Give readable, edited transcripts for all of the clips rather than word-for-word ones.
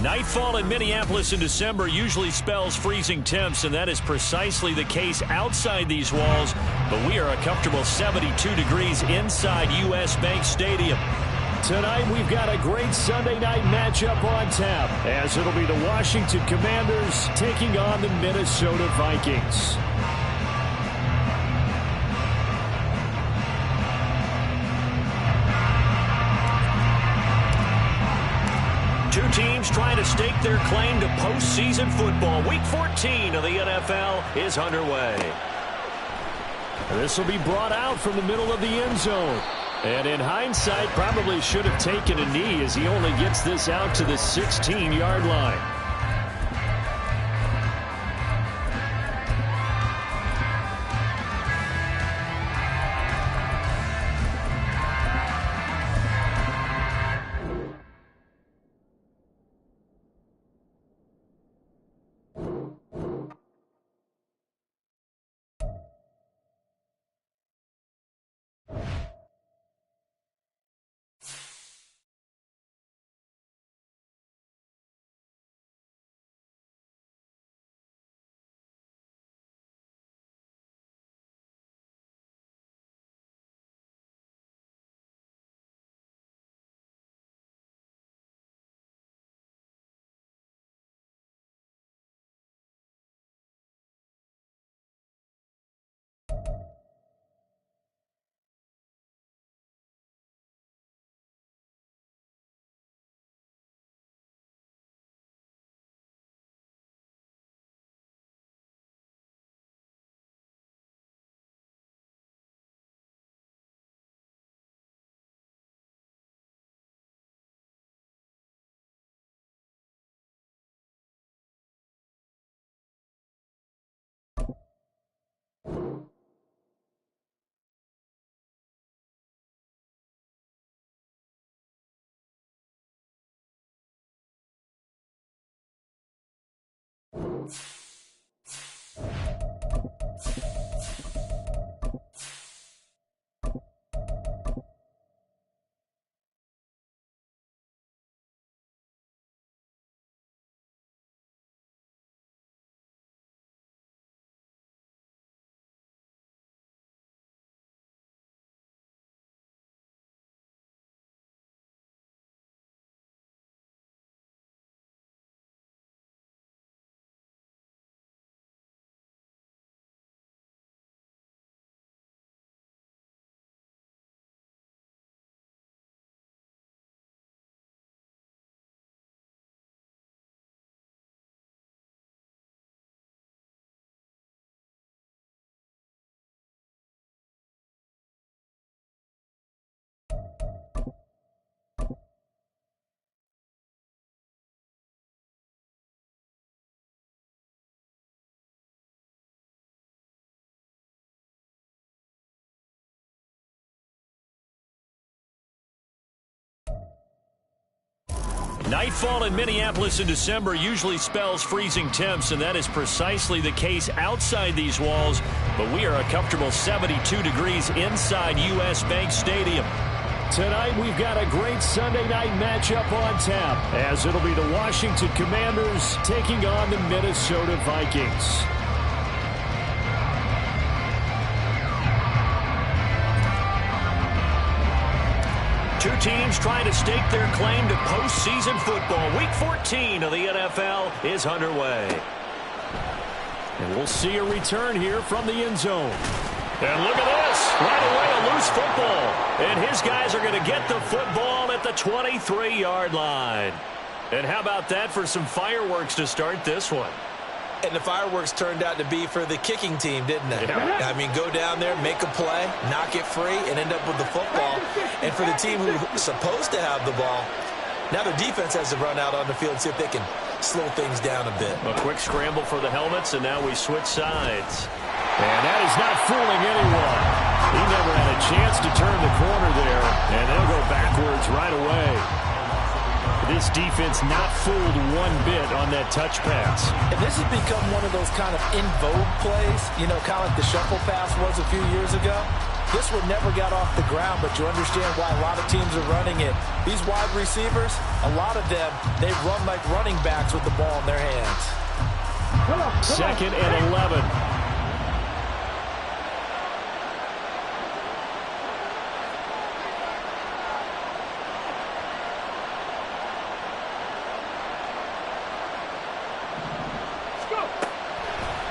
Nightfall in Minneapolis in December usually spells freezing temps, and that is precisely the case outside these walls. But we are a comfortable 72 degrees inside U.S. Bank Stadium. Tonight we've got a great Sunday night matchup on tap, as it'll be the Washington Commanders taking on the Minnesota Vikings. Two teams trying to stake their claim to postseason football. Week 14 of the NFL is underway. This will be brought out from the middle of the end zone. And in hindsight, probably should have taken a knee as he only gets this out to the 16-yard line. Nightfall in Minneapolis in December usually spells freezing temps, and that is precisely the case outside these walls. But we are a comfortable 72 degrees inside U.S. Bank Stadium. Tonight we've got a great Sunday night matchup on tap, as it'll be the Washington Commanders taking on the Minnesota Vikings. Two teams trying to stake their claim to postseason football. Week 14 of the NFL is underway. And we'll see a return here from the end zone. And look at this. Right away, a loose football. And his guys are going to get the football at the 23-yard line. And how about that for some fireworks to start this one? And the fireworks turned out to be for the kicking team, didn't they? Yeah. I mean, go down there, make a play, knock it free, and end up with the football. And for the team who's supposed to have the ball, now their defense has to run out on the field and see if they can slow things down a bit. A quick scramble for the helmets, and now we switch sides. And that is not fooling anyone. He never had a chance to turn the corner there, and they'll go backwards right away. This defense not fooled one bit on that touch pass. And this has become one of those kind of in vogue plays, you know, kind of like the shuffle pass was a few years ago. This one never got off the ground, but you understand why a lot of teams are running it. These wide receivers, a lot of them, they run like running backs with the ball in their hands. Second and 11.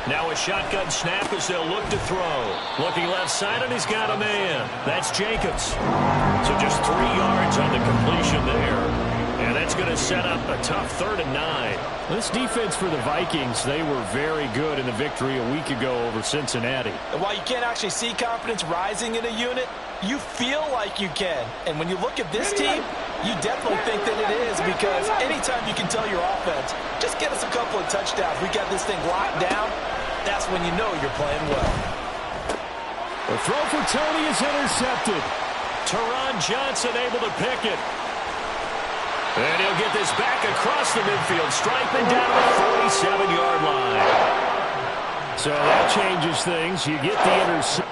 Now a shotgun snap as they'll look to throw. Looking left side, and he's got a man. That's Jacobs. So just 3 yards on the completion there. And that's going to set up a tough 3rd and 9. This defense for the Vikings, they were very good in the victory a week ago over Cincinnati. And while you can't actually see confidence rising in a unit, you feel like you can. And when you look at this team, you definitely think that it is, because anytime you can tell your offense, just get us a couple of touchdowns, we got this thing locked down, that's when you know you're playing well. The throw for Tony is intercepted. Teron Johnson able to pick it. And he'll get this back across the midfield stripe and down to the 47-yard line. So that changes things. You get the interception.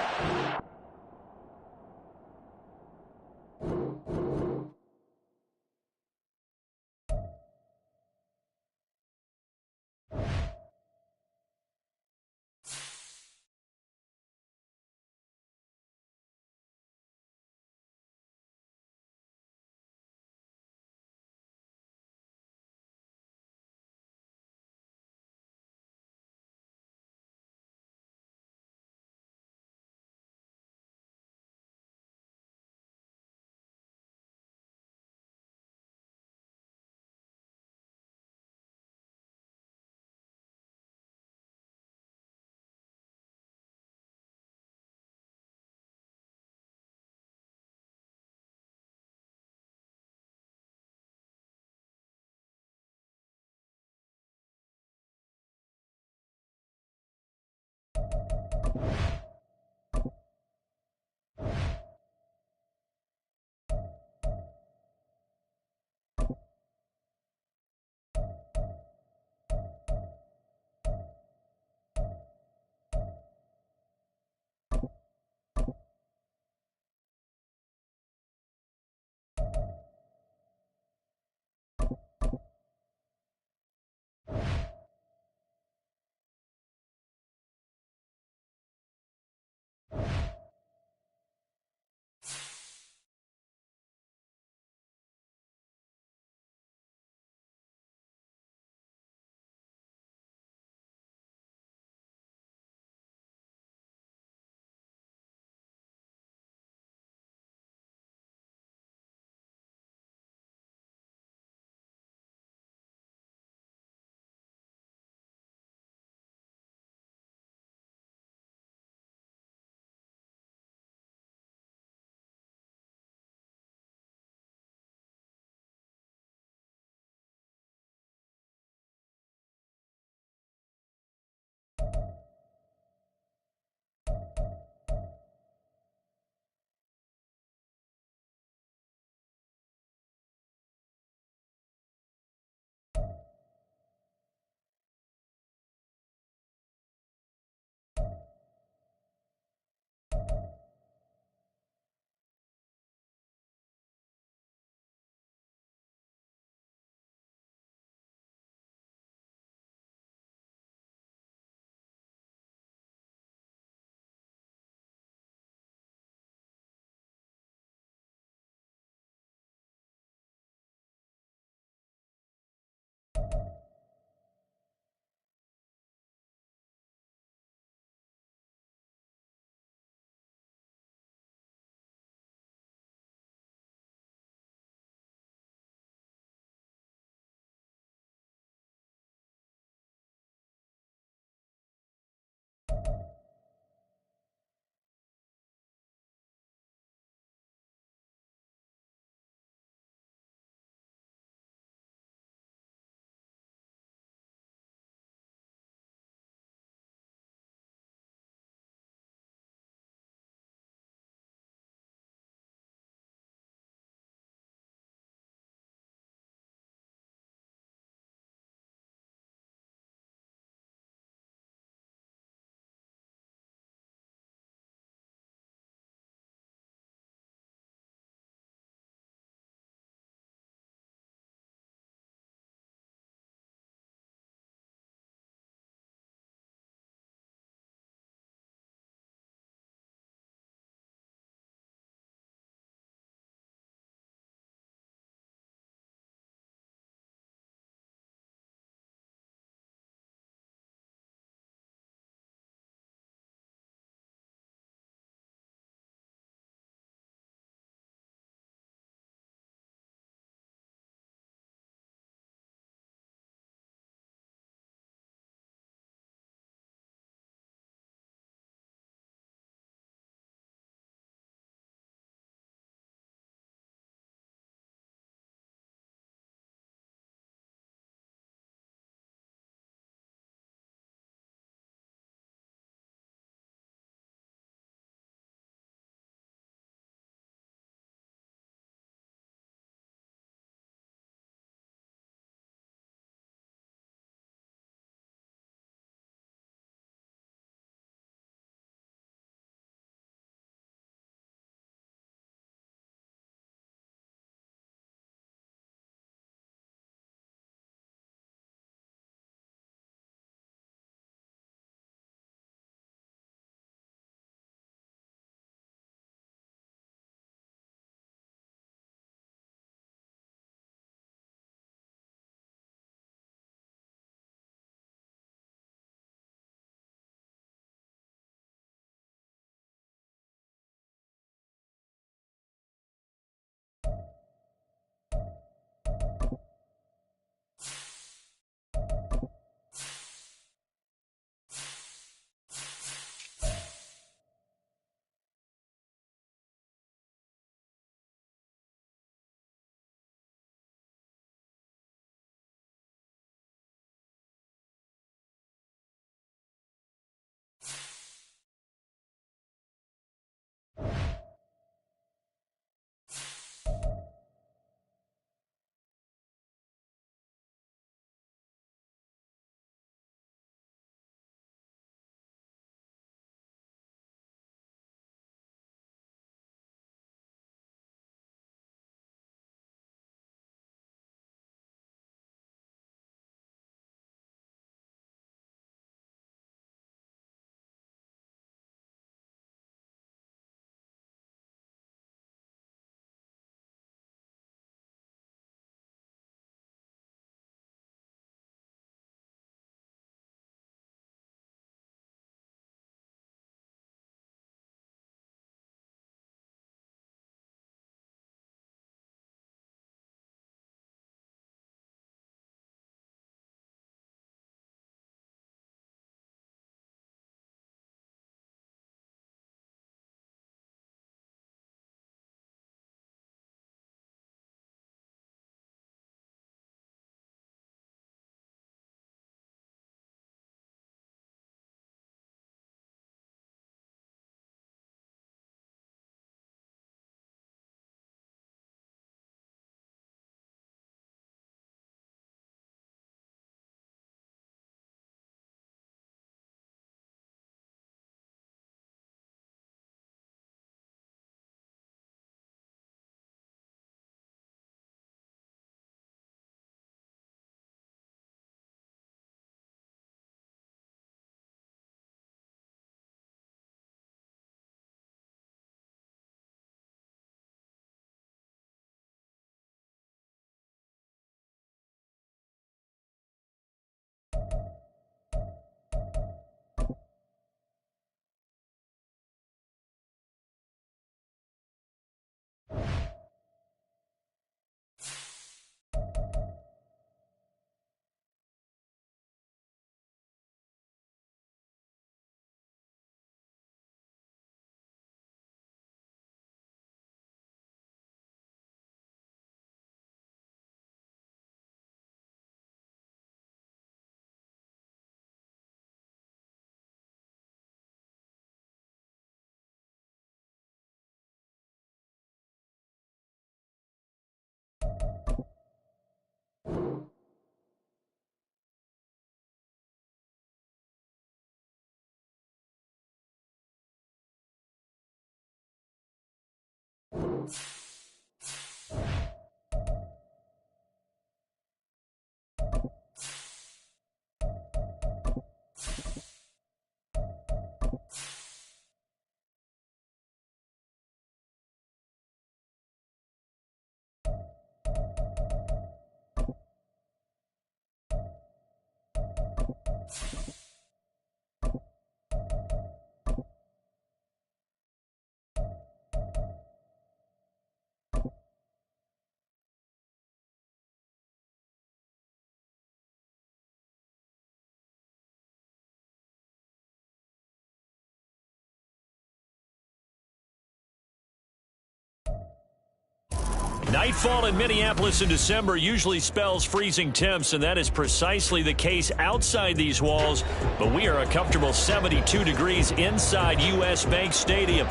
Nightfall in Minneapolis in December usually spells freezing temps, and that is precisely the case outside these walls. But we are a comfortable 72 degrees inside U.S. Bank Stadium.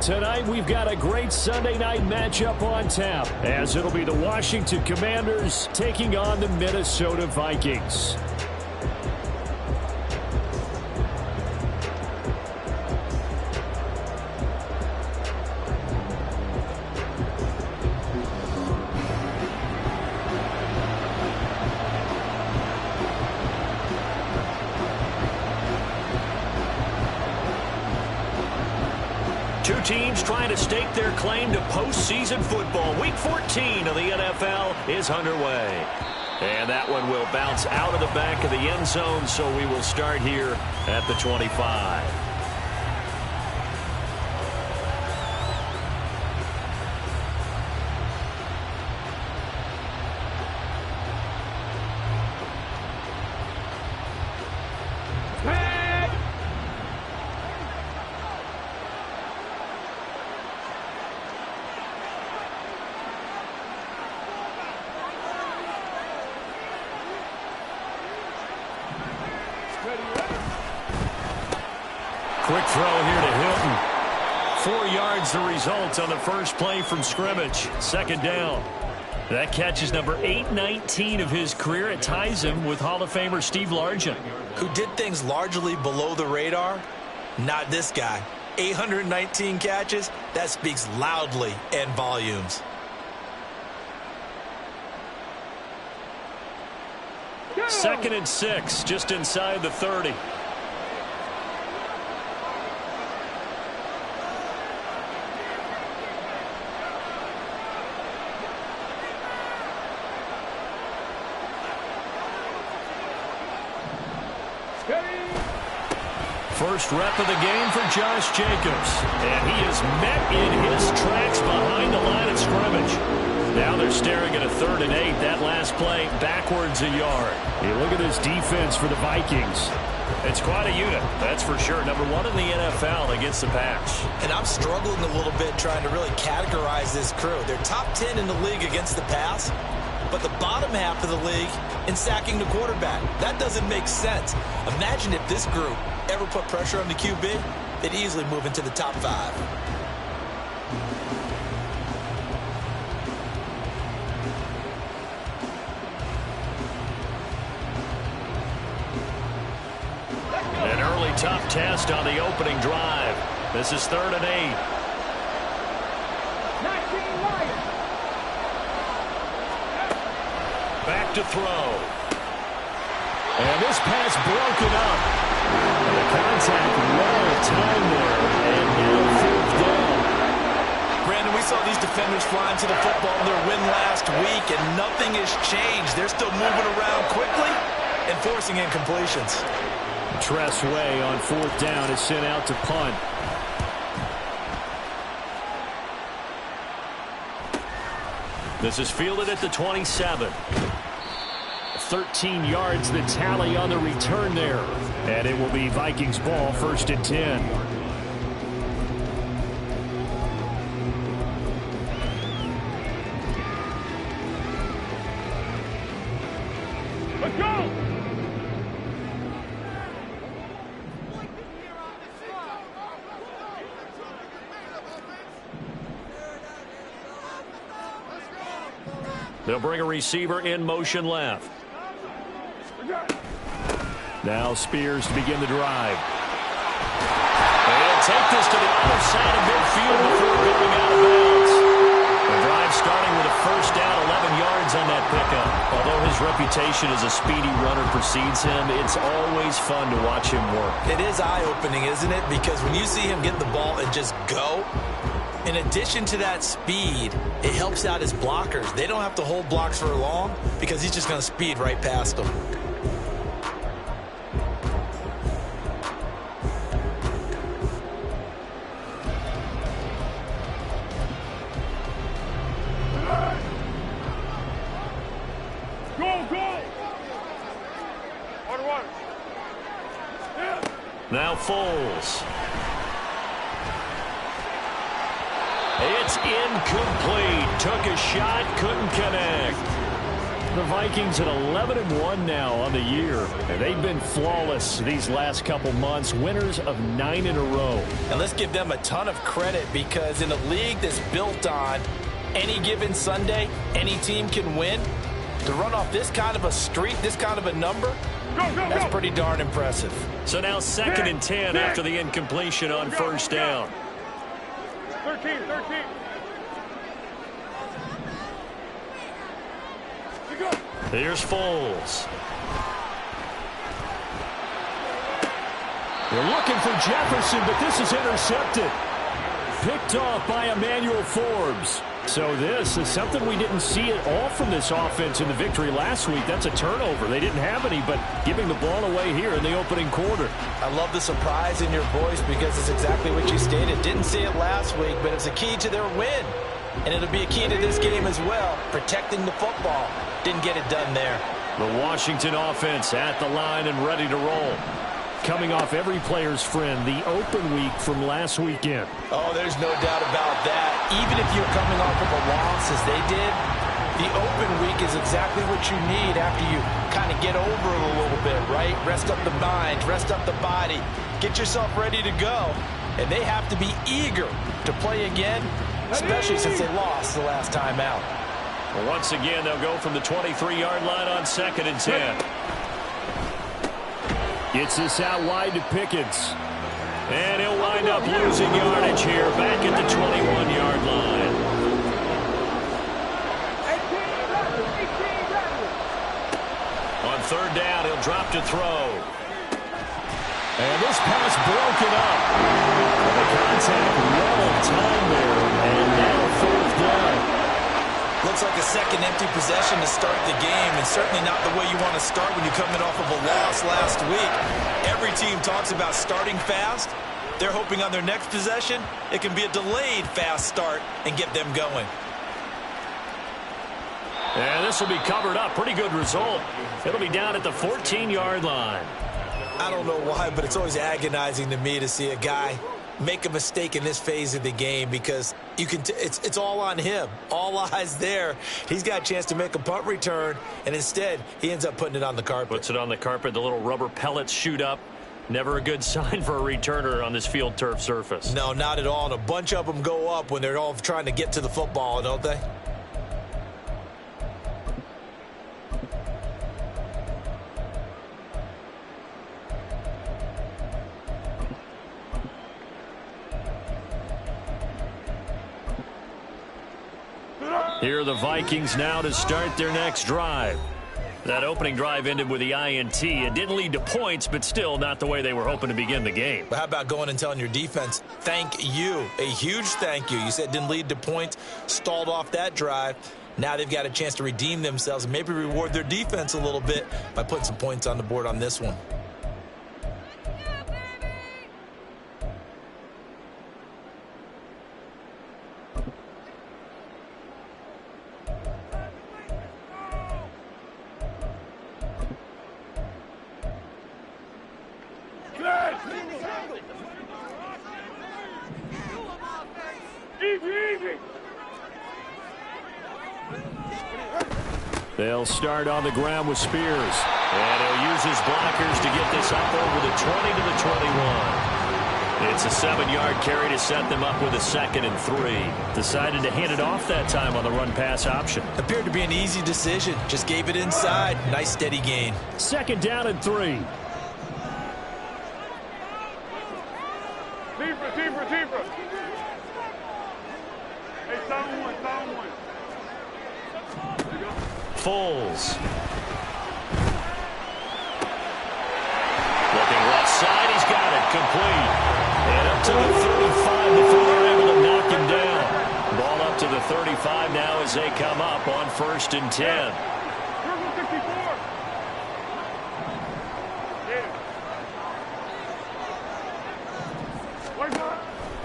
Tonight, we've got a great Sunday night matchup on tap, as it'll be the Washington Commanders taking on the Minnesota Vikings. Two teams trying to stake their claim to postseason football. Week 14 of the NFL is underway. And that one will bounce out of the back of the end zone, so we will start here at the 25. Quick throw here to Hilton. 4 yards the result on the first play from scrimmage. Second down. That catch is number 819 of his career. It ties him with Hall of Famer Steve Largent. Who did things largely below the radar? Not this guy. 819 catches, that speaks loudly in volumes. Second and 6, just inside the 30. First rep of the game for Josh Jacobs. And he is met in his tracks behind the line of scrimmage. Now they're staring at a 3rd and 8. That last play backwards a yard. Hey, look at this defense for the Vikings. It's quite a unit, that's for sure. Number 1 in the NFL against the pass. And I'm struggling a little bit trying to really categorize this crew. They're top 10 in the league against the pass, but the bottom half of the league in sacking the quarterback. That doesn't make sense. Imagine if this group ever put pressure on the QB, they'd easily move into the top 5. An early tough test on the opening drive. This is 3rd and 8. Back to throw. And this pass broken up. And the contact well timed there. And now 4th down. Brandon, we saw these defenders flying to the football in their win last week, and nothing has changed. They're still moving around quickly and forcing incompletions. Tress Way on 4th down is sent out to punt. This is fielded at the 27. 13 yards the tally on the return there. And it will be Vikings ball, 1st and 10. Let's go! They'll bring a receiver in motion left. Now Spears to begin the drive. They'll take this to the other side of midfield before going out of bounds. The drive starting with a first down, 11 yards on that pickup. Although his reputation as a speedy runner precedes him, it's always fun to watch him work. It is eye-opening, isn't it? Because when you see him get the ball and just go, in addition to that speed, it helps out his blockers. They don't have to hold blocks for long because he's just going to speed right past them. Now Foles. It's incomplete. Took a shot, couldn't connect. The Vikings at 11-1 now on the year. And they've been flawless these last couple months. Winners of 9 in a row. And let's give them a ton of credit because in a league that's built on any given Sunday, any team can win. To run off this kind of a streak, this kind of a number, that's pretty darn impressive. So now 2nd and 10 after the incompletion on first down. 13. Here's Foles. They're looking for Jefferson, but this is intercepted. Picked off by Emmanuel Forbes. So this is something we didn't see at all from this offense in the victory last week. That's a turnover. They didn't have any, but giving the ball away here in the opening quarter. I love the surprise in your voice because it's exactly what you stated. Didn't see it last week, but it's a key to their win. And it'll be a key to this game as well, protecting the football. Didn't get it done there. The Washington offense at the line and ready to roll. Coming off every player's friend, the open week from last weekend. Oh, there's no doubt about that. Even if you're coming off of a loss as they did, the open week is exactly what you need after you kind of get over it a little bit, right? Rest up the mind, rest up the body, get yourself ready to go. And they have to be eager to play again, especially since they lost the last time out. Well, once again, they'll go from the 23-yard line on 2nd and 10. Gets this out wide to Pickens. And he'll wind up losing yardage here back at the 21-yard line. On 3rd down, he'll drop to throw. And this pass broken up. The contact well timed there. And now 4th down. Looks like a second empty possession to start the game, and certainly not the way you want to start when you're coming off of a loss last week. Every team talks about starting fast. They're hoping on their next possession, it can be a delayed fast start and get them going. And this will be covered up. Pretty good result. It'll be down at the 14-yard line. I don't know why, but it's always agonizing to me to see a guy make a mistake in this phase of the game because you can it's all on him. All eyes there. He's got a chance to make a punt return, and instead he ends up putting it on the carpet. Puts it on the carpet. The little rubber pellets shoot up. Never a good sign for a returner on this field turf surface. No, not at all. And a bunch of them go up when they're all trying to get to the football, don't they? Here are the Vikings now to start their next drive. That opening drive ended with the INT. It didn't lead to points, but still not the way they were hoping to begin the game. But how about going and telling your defense, thank you, a huge thank you. You said it didn't lead to points, stalled off that drive. Now they've got a chance to redeem themselves and maybe reward their defense a little bit by putting some points on the board on this one. They'll start on the ground with Spears. And he'll use his blockers to get this up over the 20 to the 21. It's a 7-yard carry to set them up with a 2nd and 3. Decided to hand it off that time on the run-pass option. Appeared to be an easy decision. Just gave it inside. Nice steady gain. 2nd down and 3. Hey, sound one. Foles. Looking left side, he's got it, complete. And up to the 35 before they're able to knock him down. Ball up to the 35 now as they come up on 1st and 10.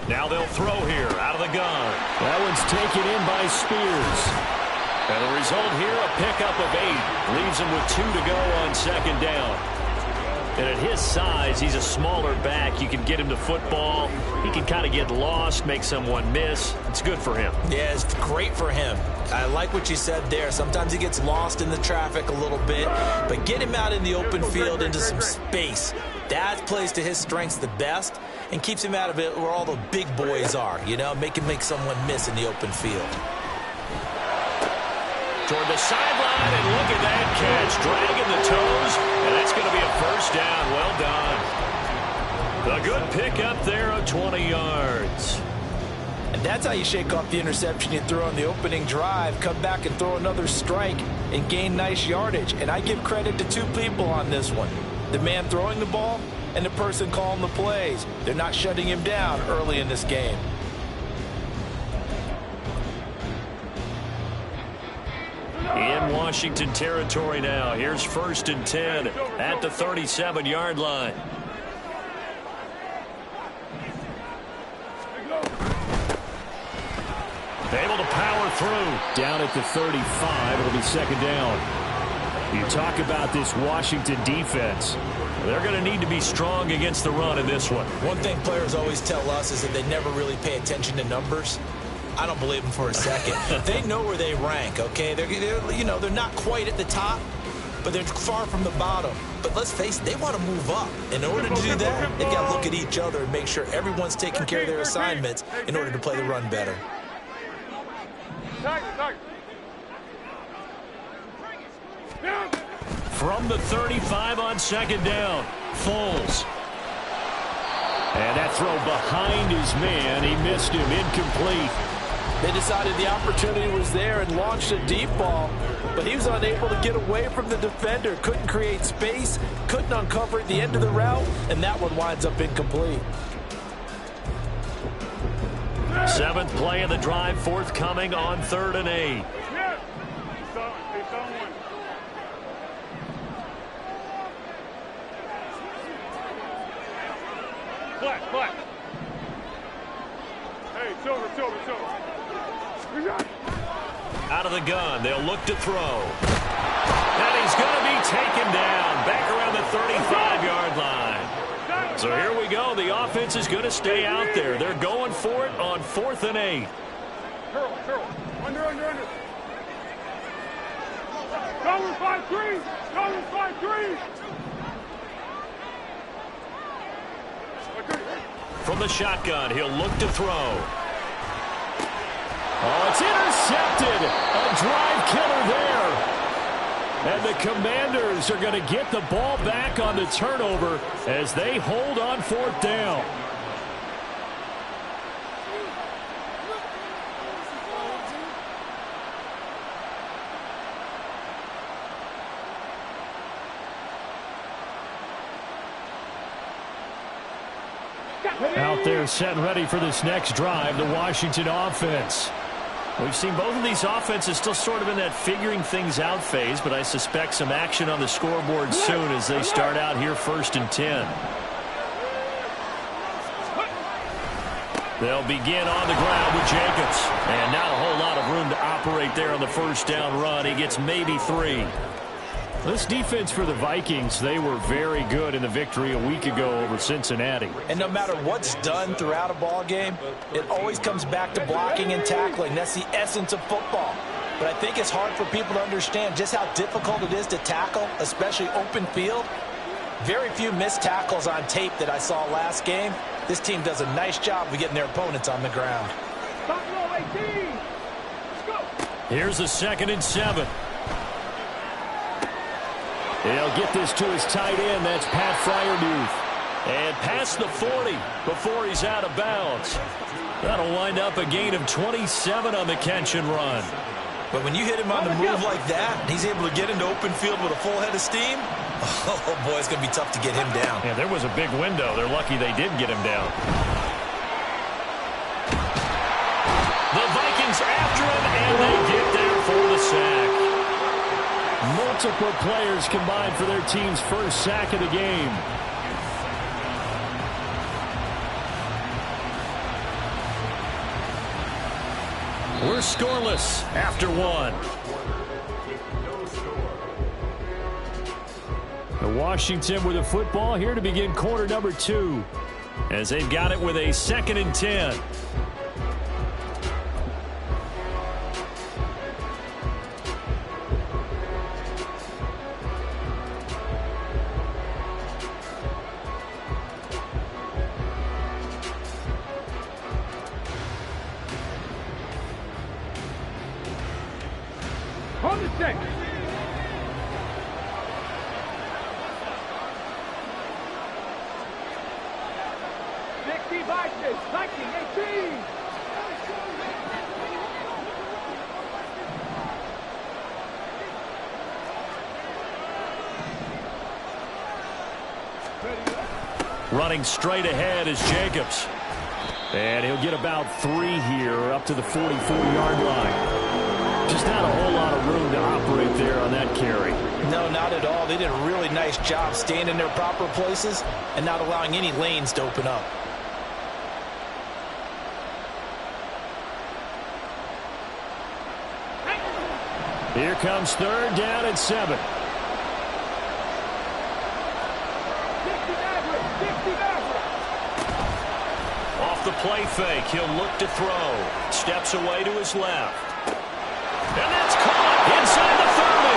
Now they'll throw here out of the gun. That one's taken in by Spears. And the result here, a pickup of 8. Leaves him with 2 to go on 2nd down. And at his size, he's a smaller back. You can get him to football. He can kind of get lost, make someone miss. It's good for him. Yeah, it's great for him. I like what you said there. Sometimes he gets lost in the traffic a little bit, but get him out in the open field into some space. That plays to his strengths the best and keeps him out of it where all the big boys are, you know, make him make someone miss in the open field. Toward the sideline, and look at that catch, dragging the toes, and that's going to be a 1st down. Well done. A good pickup there of 20 yards. And that's how you shake off the interception you threw on the opening drive, come back and throw another strike and gain nice yardage. And I give credit to 2 people on this one. The man throwing the ball and the person calling the plays. They're not shutting him down early in this game. In Washington territory now. Here's 1st and 10 at the 37-yard line. Able to power through. Down at the 35, it'll be 2nd down. You talk about this Washington defense. They're going to need to be strong against the run in this one. One thing players always tell us is that they never really pay attention to numbers. I don't believe them for a second. They know where they rank, okay? They're not quite at the top, but they're far from the bottom. But let's face it, they want to move up. In order to do that, they've got to look at each other and make sure everyone's taking care of their assignments in order to play the run better. From the 35 on 2nd down, Foles. And that throw behind his man. He missed him, incomplete. They decided the opportunity was there and launched a deep ball, but he was unable to get away from the defender. Couldn't create space, couldn't uncover at the end of the route, and that one winds up incomplete. 7th play of the drive, forthcoming on 3rd and 8. Flat. Hey, silver. Out of the gun, they'll look to throw. And he's going to be taken down back around the 35-yard line. So here we go. The offense is going to stay out there. They're going for it on 4th and 8. Curl. Under. Cover 5-3. From the shotgun, he'll look to throw. Oh, it's intercepted. A drive killer there. And the Commanders are going to get the ball back on the turnover as they hold on 4th down. Out there set and ready for this next drive, the Washington offense. We've seen both of these offenses still sort of in that figuring things out phase, but I suspect some action on the scoreboard soon as they start out here 1st and 10. They'll begin on the ground with Jacobs. And not a whole lot of room to operate there on the 1st down run. He gets maybe 3. This defense for the Vikings, they were very good in the victory a week ago over Cincinnati. And no matter what's done throughout a ball game, it always comes back to blocking and tackling. That's the essence of football. But I think it's hard for people to understand just how difficult it is to tackle, especially open field. Very few missed tackles on tape that I saw last game. This team does a nice job of getting their opponents on the ground. Here's a 2nd and 7. He'll get this to his tight end. That's Pat Fryermuth. And past the 40 before he's out of bounds. That'll wind up a gain of 27 on the catch and run. But when you hit him on the move like that, he's able to get into open field with a full head of steam, oh, boy, it's going to be tough to get him down. Yeah, there was a big window. They're lucky they did get him down. The Vikings after him, and they get there for the sack. Multiple players combined for their team's first sack of the game. We're scoreless after one. Washington with the football here to begin quarter number 2. As they've got it with a 2nd and 10. On the stick. Vikings, 1918. Running straight ahead is Jacobs. And he'll get about 3 here up to the 44-yard line. Just not a whole lot of room to operate there on that carry. No, not at all. They did a really nice job staying in their proper places and not allowing any lanes to open up. Here comes 3rd down and 7. Off the play fake, he'll look to throw. Steps away to his left. And that's caught inside the 30.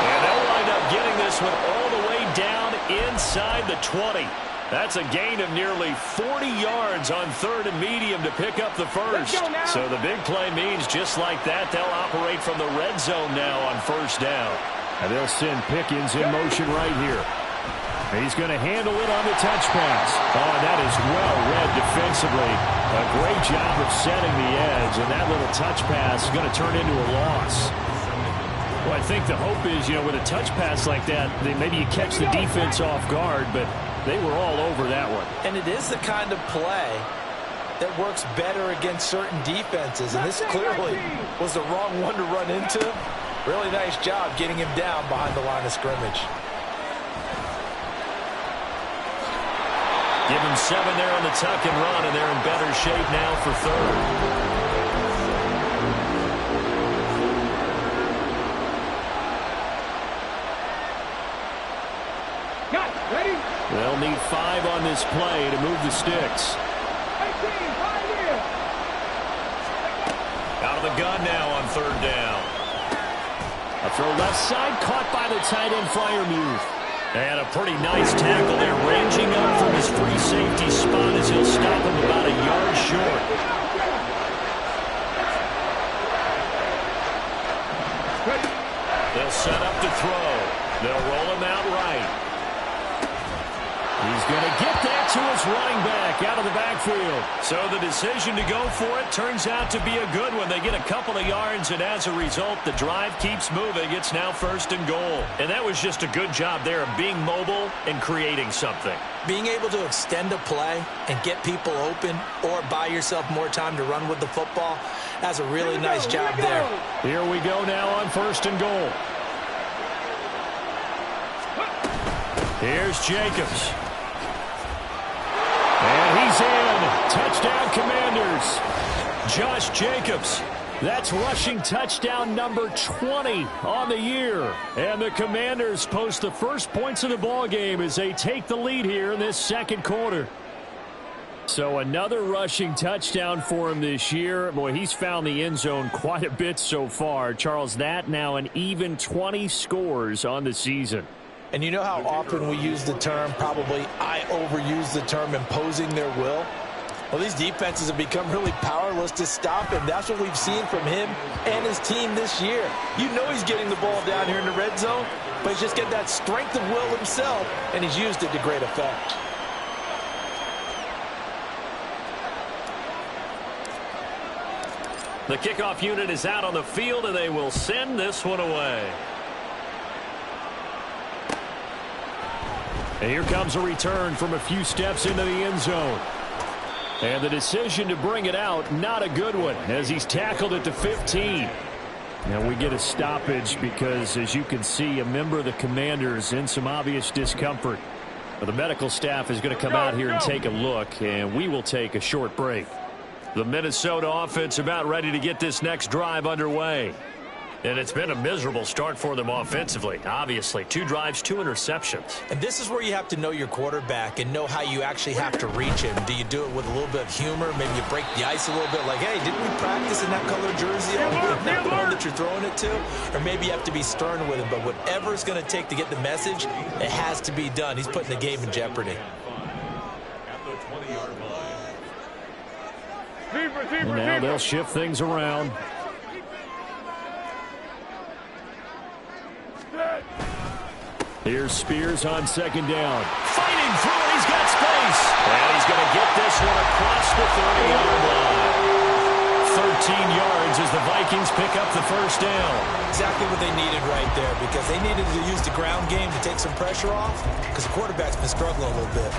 And they'll wind up getting this one all the way down inside the 20. That's a gain of nearly 40 yards on 3rd and medium to pick up the first. So the big play means just like that, they'll operate from the red zone now on 1st down. And they'll send Pickens in motion right here. He's going to handle it on the touch pass. Oh, that is well read defensively. A great job of setting the edge, and that little touch pass is going to turn into a loss. Well, I think the hope is, with a touch pass like that, maybe you catch the defense off guard, but they were all over that one. And it is the kind of play that works better against certain defenses, and this clearly was the wrong one to run into. Really nice job getting him down behind the line of scrimmage. Give him 7 there on the tuck and run, and they're in better shape now for 3rd. Ready? They'll need 5 on this play to move the sticks. 18, 5 in. Out of the gun now on 3rd down. A throw left side, caught by the tight end Freiermuth. And a pretty nice tackle there, ranging up from his free safety spot as he'll stop him about a yard short. They'll set up to throw. They'll roll him out right. He's going to get that to his running back out of the backfield. So the decision to go for it turns out to be a good one. They get a couple of yards, and as a result, the drive keeps moving. It's now 1st and goal. And that was just a good job there of being mobile and creating something. Being able to extend a play and get people open or buy yourself more time to run with the football, that's a really nice job there. Here we go now on 1st and goal. Here's Jacobs. And he's in. Touchdown, Commanders. Josh Jacobs. That's rushing touchdown number 20 on the year. And the Commanders post the first points of the ball game as they take the lead here in this 2nd quarter. So another rushing touchdown for him this year. Boy, he's found the end zone quite a bit so far. Charles, that now an even 20 scores on the season. And you know how often we use the term, probably I overuse the term, imposing their will? Well, these defenses have become really powerless to stop him. That's what we've seen from him and his team this year. You know he's getting the ball down here in the red zone, but he's just got that strength of will himself, and he's used it to great effect. The kickoff unit is out on the field, and they will send this one away. And here comes a return from a few steps into the end zone. And the decision to bring it out, not a good one, as he's tackled at the 15. Now we get a stoppage because, as you can see, a member of the Commanders in some obvious discomfort. But the medical staff is going to come out here and take a look, and we will take a short break. The Minnesota offense about ready to get this next drive underway. And it's been a miserable start for them offensively. Obviously, 2 drives, 2 interceptions. And this is where you have to know your quarterback and know how you actually have to reach him. Do you do it with a little bit of humor? Maybe you break the ice a little bit, like, hey, didn't we practice in that color jersey? Not the one that you're throwing it to. Or maybe you have to be stern with him. But whatever it's going to take to get the message, it has to be done. He's putting the game in jeopardy. And now they'll shift things around. Here's Spears on second down. Fighting through it. He's got space. And he's going to get this one across the 30-yard line. 13 yards as the Vikings pick up the first down. Exactly what they needed right there, because they needed to use the ground game to take some pressure off, because the quarterback's been struggling a little bit.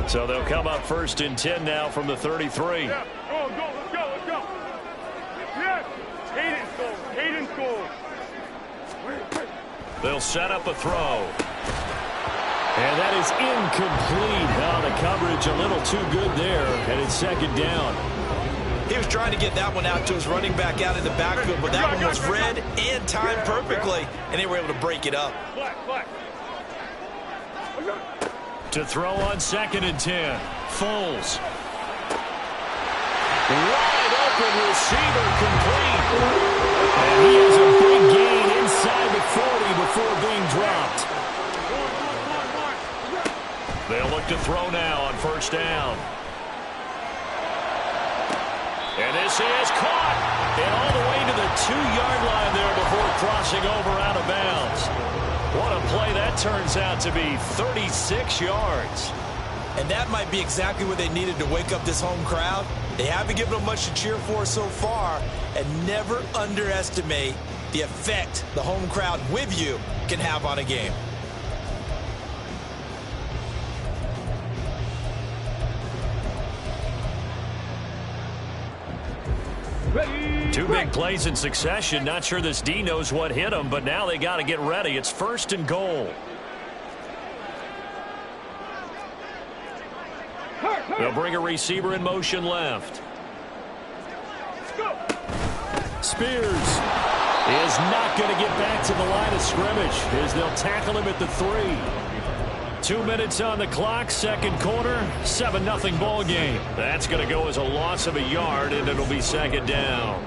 So they'll come up 1st and 10 now from the 33. Yeah. Go, let's go. Yes. Hayden scores. They'll set up a throw. And that is incomplete. Oh, the coverage a little too good there, and it's second down. He was trying to get that one out to his running back out in the backfield, but that one was read and timed perfectly, and they were able to break it up. To throw on 2nd and 10. Foles. Wide open receiver complete. And he has a big gain inside the 40 before being dropped. They'll look to throw now on 1st down. And this is caught. And all the way to the 2-yard line there before crossing over out of bounds. What a play that turns out to be, 36 yards. And that might be exactly what they needed to wake up this home crowd. They haven't given them much to cheer for so far, and never underestimate the effect the home crowd with you can have on a game. Two big plays in succession. Not sure this D knows what hit him, but now they got to get ready. It's 1st and goal. They'll bring a receiver in motion left. Spears is not going to get back to the line of scrimmage as they'll tackle him at the 3. 2 minutes on the clock, 2nd quarter, 7-0 ball game. That's going to go as a loss of a yard, and it'll be 2nd down.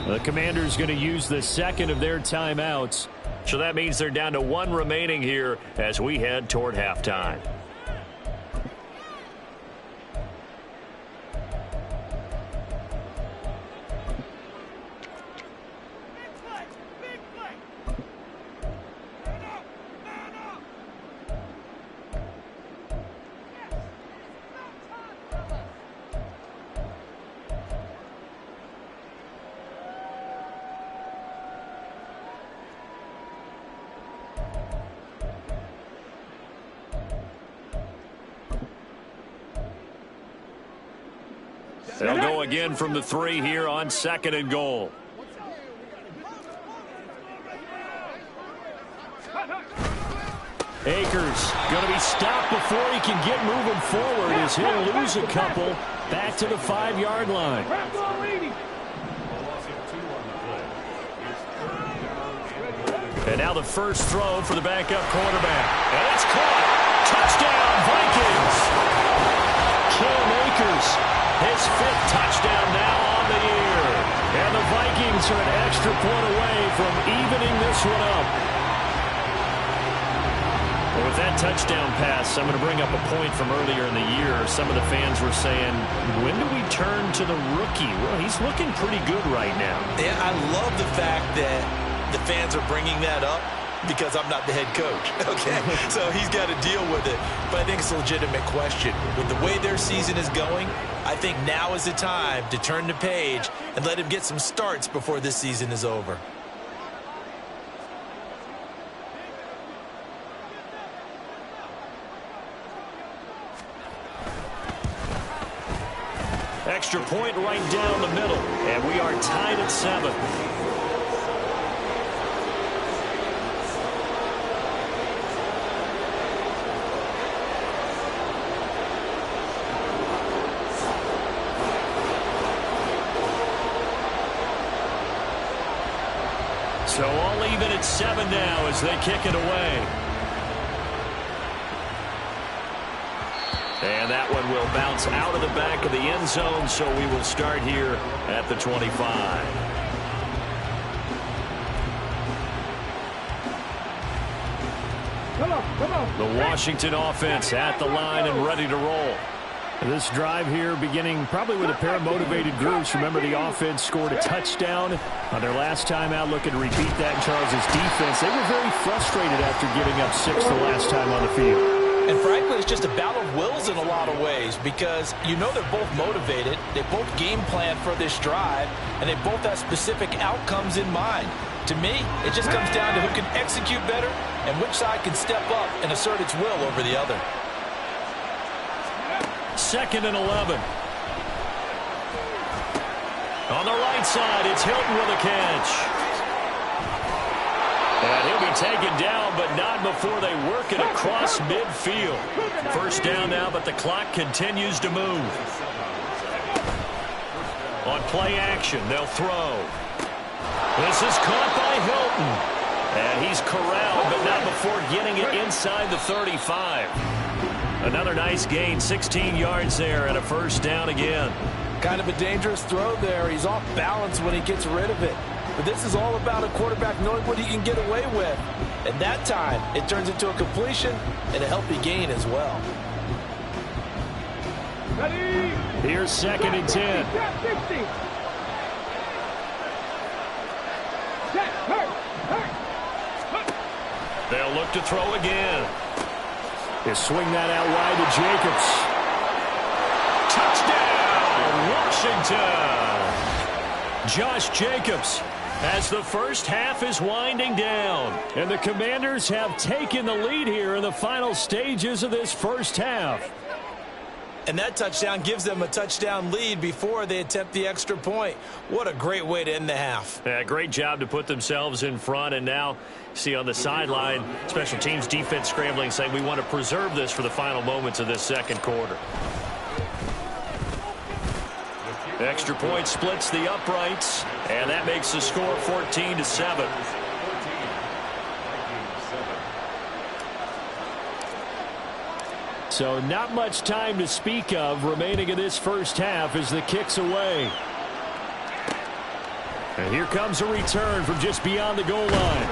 The Commanders going to use the 2nd of their timeouts. So that means they're down to 1 remaining here as we head toward halftime. They'll go again from the 3 here on 2nd and goal. Akers going to be stopped before he can get moving forward as he'll lose a couple back to the 5-yard line. And now the first throw for the backup quarterback. And it's caught. Touchdown, Vikings. Cam Akers, his 5th touchdown now on the year. And the Vikings are an extra point away from evening this one up. With that touchdown pass, I'm going to bring up a point from earlier in the year. Some of the fans were saying, when do we turn to the rookie? Well, he's looking pretty good right now. Yeah, I love the fact that the fans are bringing that up because I'm not the head coach, okay? So he's got to deal with it. But I think it's a legitimate question. With the way their season is going, I think now is the time to turn the page and let him get some starts before this season is over. Extra point right down the middle, and we are tied at 7. So all even at 7 now as they kick it away. And that one will bounce out of the back of the end zone, so we will start here at the 25. The Washington offense at the line and ready to roll. This drive here beginning probably with a pair of motivated groups. Remember, the offense scored a touchdown on their last time out, looking to repeat that in Charles' defense. They were very frustrated after giving up 6 the last time on the field. And frankly, it's just a battle of wills in a lot of ways because you know they're both motivated, they both game plan for this drive, and they both have specific outcomes in mind. To me, it just comes down to who can execute better and which side can step up and assert its will over the other. 2nd and 11. On the right side, it's Hilton with a catch. And he'll be taken down, but not before they work it across midfield. First down now, but the clock continues to move. On play action, they'll throw. This is caught by Hilton. And he's corralled, but not before getting it inside the 35. Another nice gain, 16 yards there, and a first down again. Kind of a dangerous throw there. He's off balance when he gets rid of it. But this is all about a quarterback knowing what he can get away with. And that time, it turns into a completion and a healthy gain as well. Here's 2nd and 10. They'll look to throw again. They swing that out wide Touchdown, Washington! Josh Jacobs as the first half is winding down. And the Commanders have taken the lead here in the final stages of this first half. And that touchdown gives them a touchdown lead before they attempt the extra point. What a great way to end the half. Yeah, great job to put themselves in front. And now, see on the sideline, special teams defense scrambling, saying we want to preserve this for the final moments of this second quarter. Extra point splits the uprights, and that makes the score 14-7. So not much time to speak of remaining in this first half as the kick's away. And here comes a return from just beyond the goal line.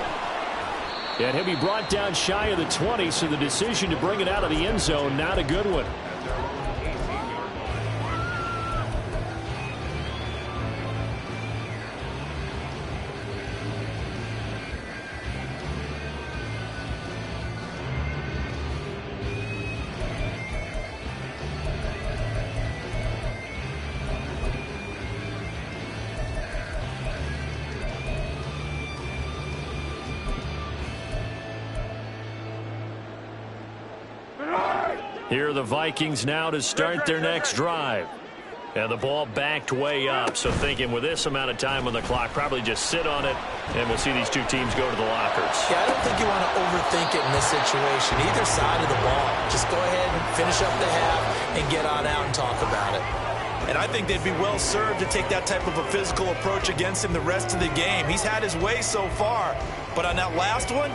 And he'll be brought down shy of the 20, so the decision to bring it out of the end zone, not a good one. Here are the Vikings now to start their next drive. And the ball backed way up, so thinking with this amount of time on the clock, probably just sit on it, and we'll see these two teams go to the lockers. Yeah, I don't think you want to overthink it in this situation. Either side of the ball. Just go ahead and finish up the half and get on out and talk about it. And I think they'd be well served to take that type of a physical approach against him the rest of the game. He's had his way so far, but on that last one,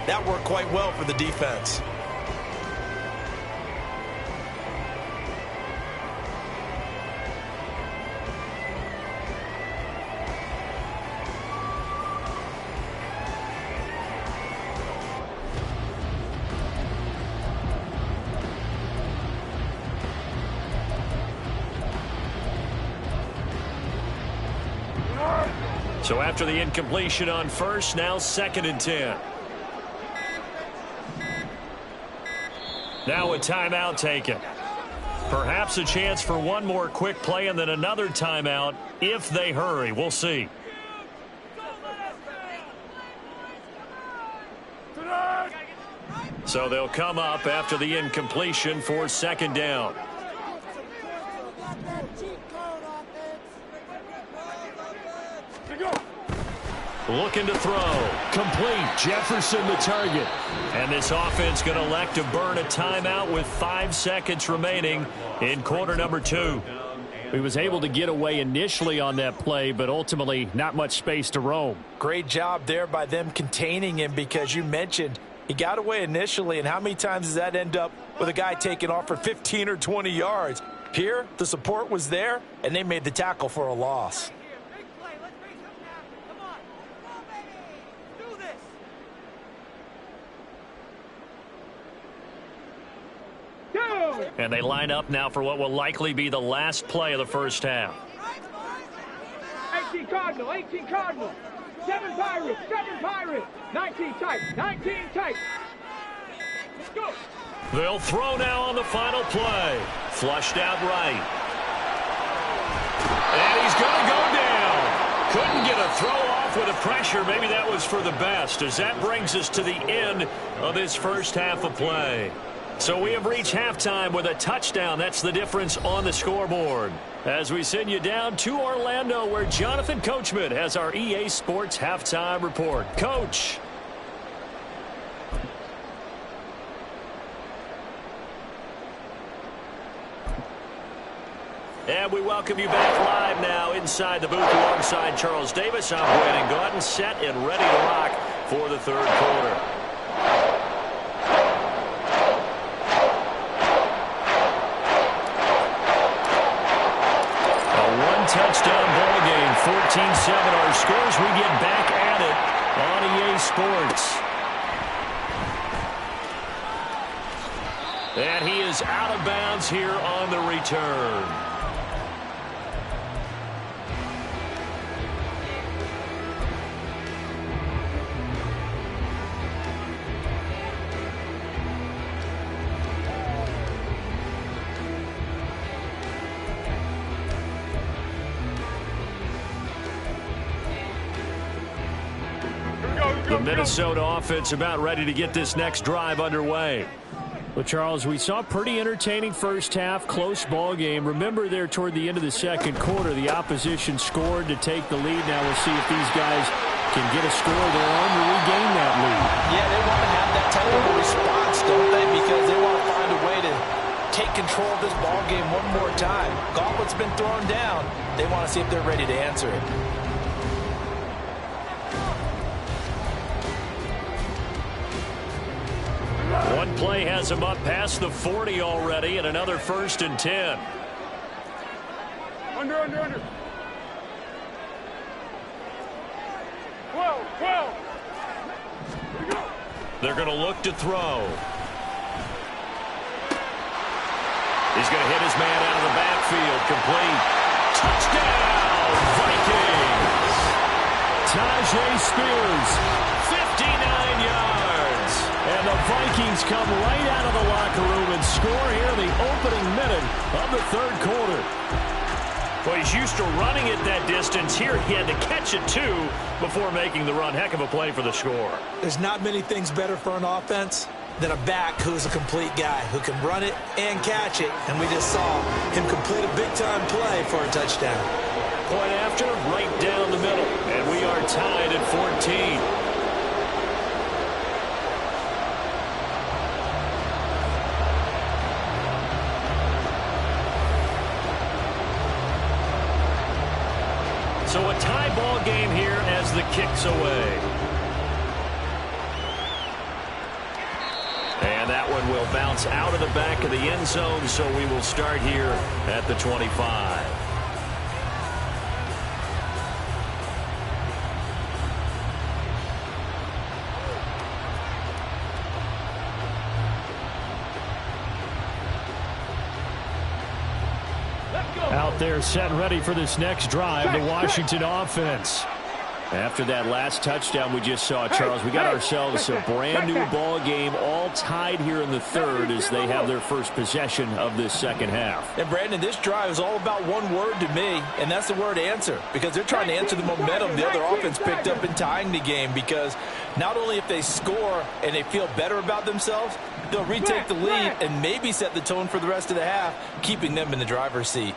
that worked quite well for the defense. So after the incompletion on first, now 2nd and 10. Now a timeout taken. Perhaps a chance for one more quick play and then another timeout if they hurry. We'll see. So they'll come up after the incompletion for 2nd down. Looking to throw. Complete. Jefferson the target. And this offense going to elect to burn a timeout with 5 seconds remaining in quarter number 2. He was able to get away initially on that play, but ultimately not much space to roam. Great job there by them containing him, because you mentioned he got away initially, and how many times does that end up with a guy taking off for 15 or 20 yards? Here, the support was there, and they made the tackle for a loss. And they line up now for what will likely be the last play of the first half. 18 Cardinal, 18 Cardinal. 7 Pirates, 7 Pirates. 19 tight, 19 tight. Let's go. They'll throw now on the final play. Flushed out right. And he's going to go down. Couldn't get a throw off with the pressure. Maybe that was for the best, as that brings us to the end of this first half of play. So we have reached halftime with a touchdown. That's the difference on the scoreboard. As we send you down to Orlando, where Jonathan Coachman has our EA Sports halftime report. Coach. And we welcome you back live now inside the booth alongside Charles Davis. I'm Brandon Gaudin, set and ready to rock for the third quarter. Touchdown ball game, 14-7 our scores. We get back at it on EA Sports. And he is out of bounds here on the return. The Minnesota offense about ready to get this next drive underway. Well, Charles, we saw a pretty entertaining first half, close ball game. Remember there toward the end of the second quarter, the opposition scored to take the lead. Now we'll see if these guys can get a score of their own to regain that lead. Yeah, they want to have that type of a response, don't they? Because they want to find a way to take control of this ball game one more time. Gauntlet's been thrown down. They want to see if they're ready to answer it. One play has him up past the 40 already, and another 1st and 10. Under. 12. Here we go. They're going to look to throw. He's going to hit his man out of the backfield. Complete. Touchdown, Vikings. Tajay Spears, 59 yards. And the Vikings come right out of the locker room and score here in the opening minute of the third quarter. Well, he's used to running it that distance. Here he had to catch it, too, before making the run. Heck of a play for the score. There's not many things better for an offense than a back who's a complete guy, who can run it and catch it. And we just saw him complete a big-time play for a touchdown. Point after, right down the middle. And we are tied at 14. So a tie ball game here as the kick's away. And that one will bounce out of the back of the end zone, so we will start here at the 25. Out there set ready for this next drive, the Washington offense. After that last touchdown we just saw, Charles, we got ourselves a brand new ball game, all tied here in the third as they have their first possession of this second half. And Brandon, this drive is all about one word to me, and that's the word answer, because they're trying to answer the momentum the other offense picked up in tying the game, because not only if they score and they feel better about themselves, they'll retake the lead and maybe set the tone for the rest of the half, keeping them in the driver's seat.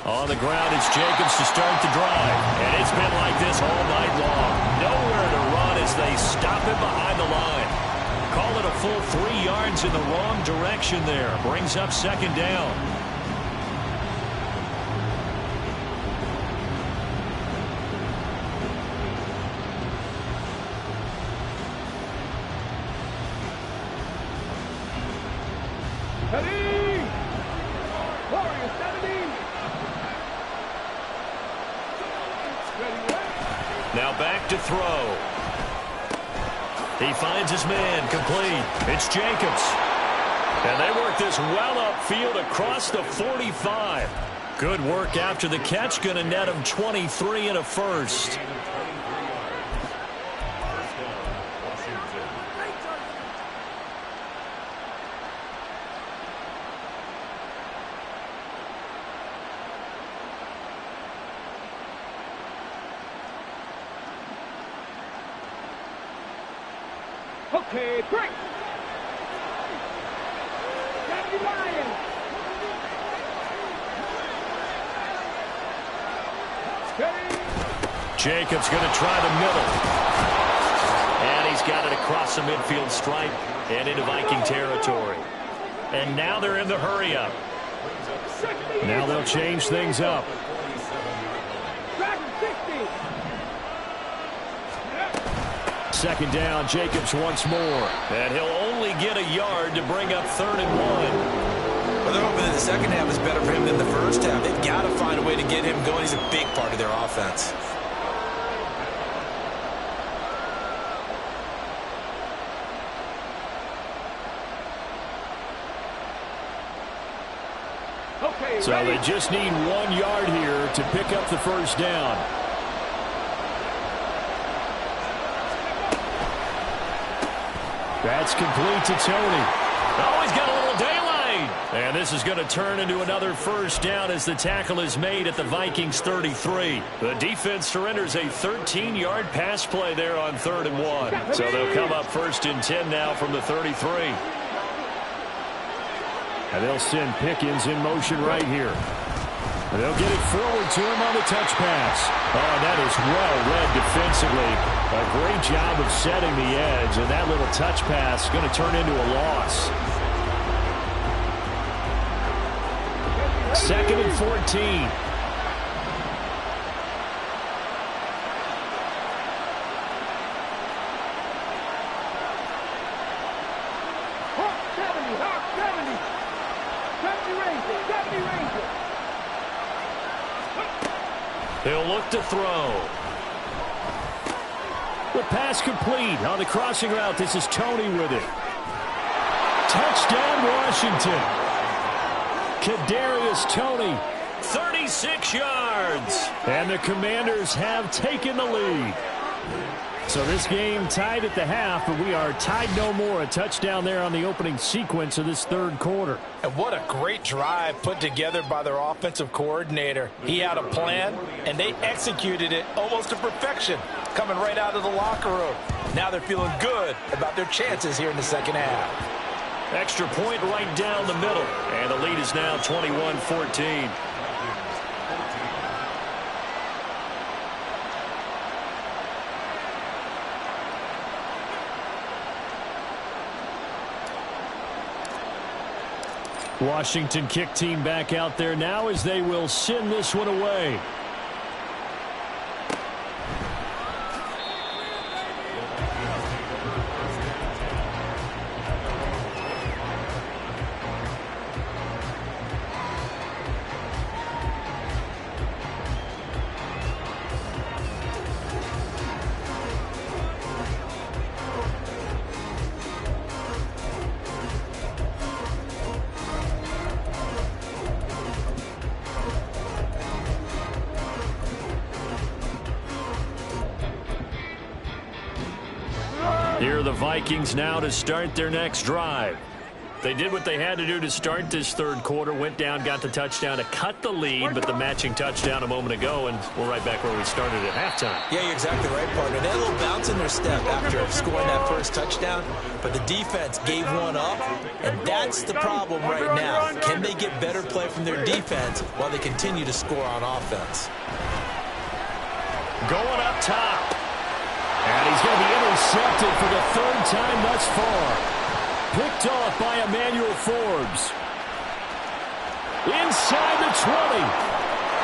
On the ground, it's Jacobs to start the drive. And it's been like this all night long. Nowhere to run as they stop him behind the line. Call it a full 3 yards in the wrong direction there. Brings up second down. Ready? Warriors 70. Now back to throw. He finds his man complete. It's Jacobs. And they work this well upfield across the 45. Good work after the catch. Going to net him 23 and a first. Okay, break. 70 Lions. Ready? Jacobs going to try the middle. And he's got it across the midfield stripe and into Viking territory. And now they're in the hurry-up. Now they'll change things up. Second down, Jacobs once more. And he'll only get a yard to bring up 3rd and 1. Well, they're hoping that the second half is better for him than the first half. They've got to find a way to get him going. He's a big part of their offense. Okay, so ready? they just need 1 yard here to pick up the first down. That's complete to Tony. Oh, he's got a little daylight. And this is going to turn into another first down as the tackle is made at the Vikings 33. The defense surrenders a 13-yard pass play there on 3rd and 1. So they'll come up 1st and 10 now from the 33. And they'll send Pickens in motion right here. And they'll get it forward to him on the touch pass. Oh, that is well read defensively. A great job of setting the edge, and that little touch pass is going to turn into a loss. 2nd and 14. Hawk 70, Hawk 70. 70 Rangers, 70 Rangers. He'll look to throw. The pass complete on the crossing route. This is Tony with it. Touchdown, Washington. Kadarius Toney. 36 yards. And the Commanders have taken the lead. So this game tied at the half, but we are tied no more. A touchdown there on the opening sequence of this third quarter. And what a great drive put together by their offensive coordinator. He had a plan, and they executed it almost to perfection, coming right out of the locker room. Now they're feeling good about their chances here in the second half. Extra point right down the middle. And the lead is now 21-14. Washington kick team back out there now as they will send this one away. Here are the Vikings now to start their next drive. They did what they had to do to start this third quarter, went down, got the touchdown to cut the lead, but the matching touchdown a moment ago, and we're right back where we started at halftime. Yeah, you're exactly right, partner. They had a little bounce in their step after scoring that first touchdown, but the defense gave one up, and that's the problem right now. Can they get better play from their defense while they continue to score on offense? Going up top. And he's going to be intercepted for the third time thus far. Picked off by Emmanuel Forbes. Inside the 20.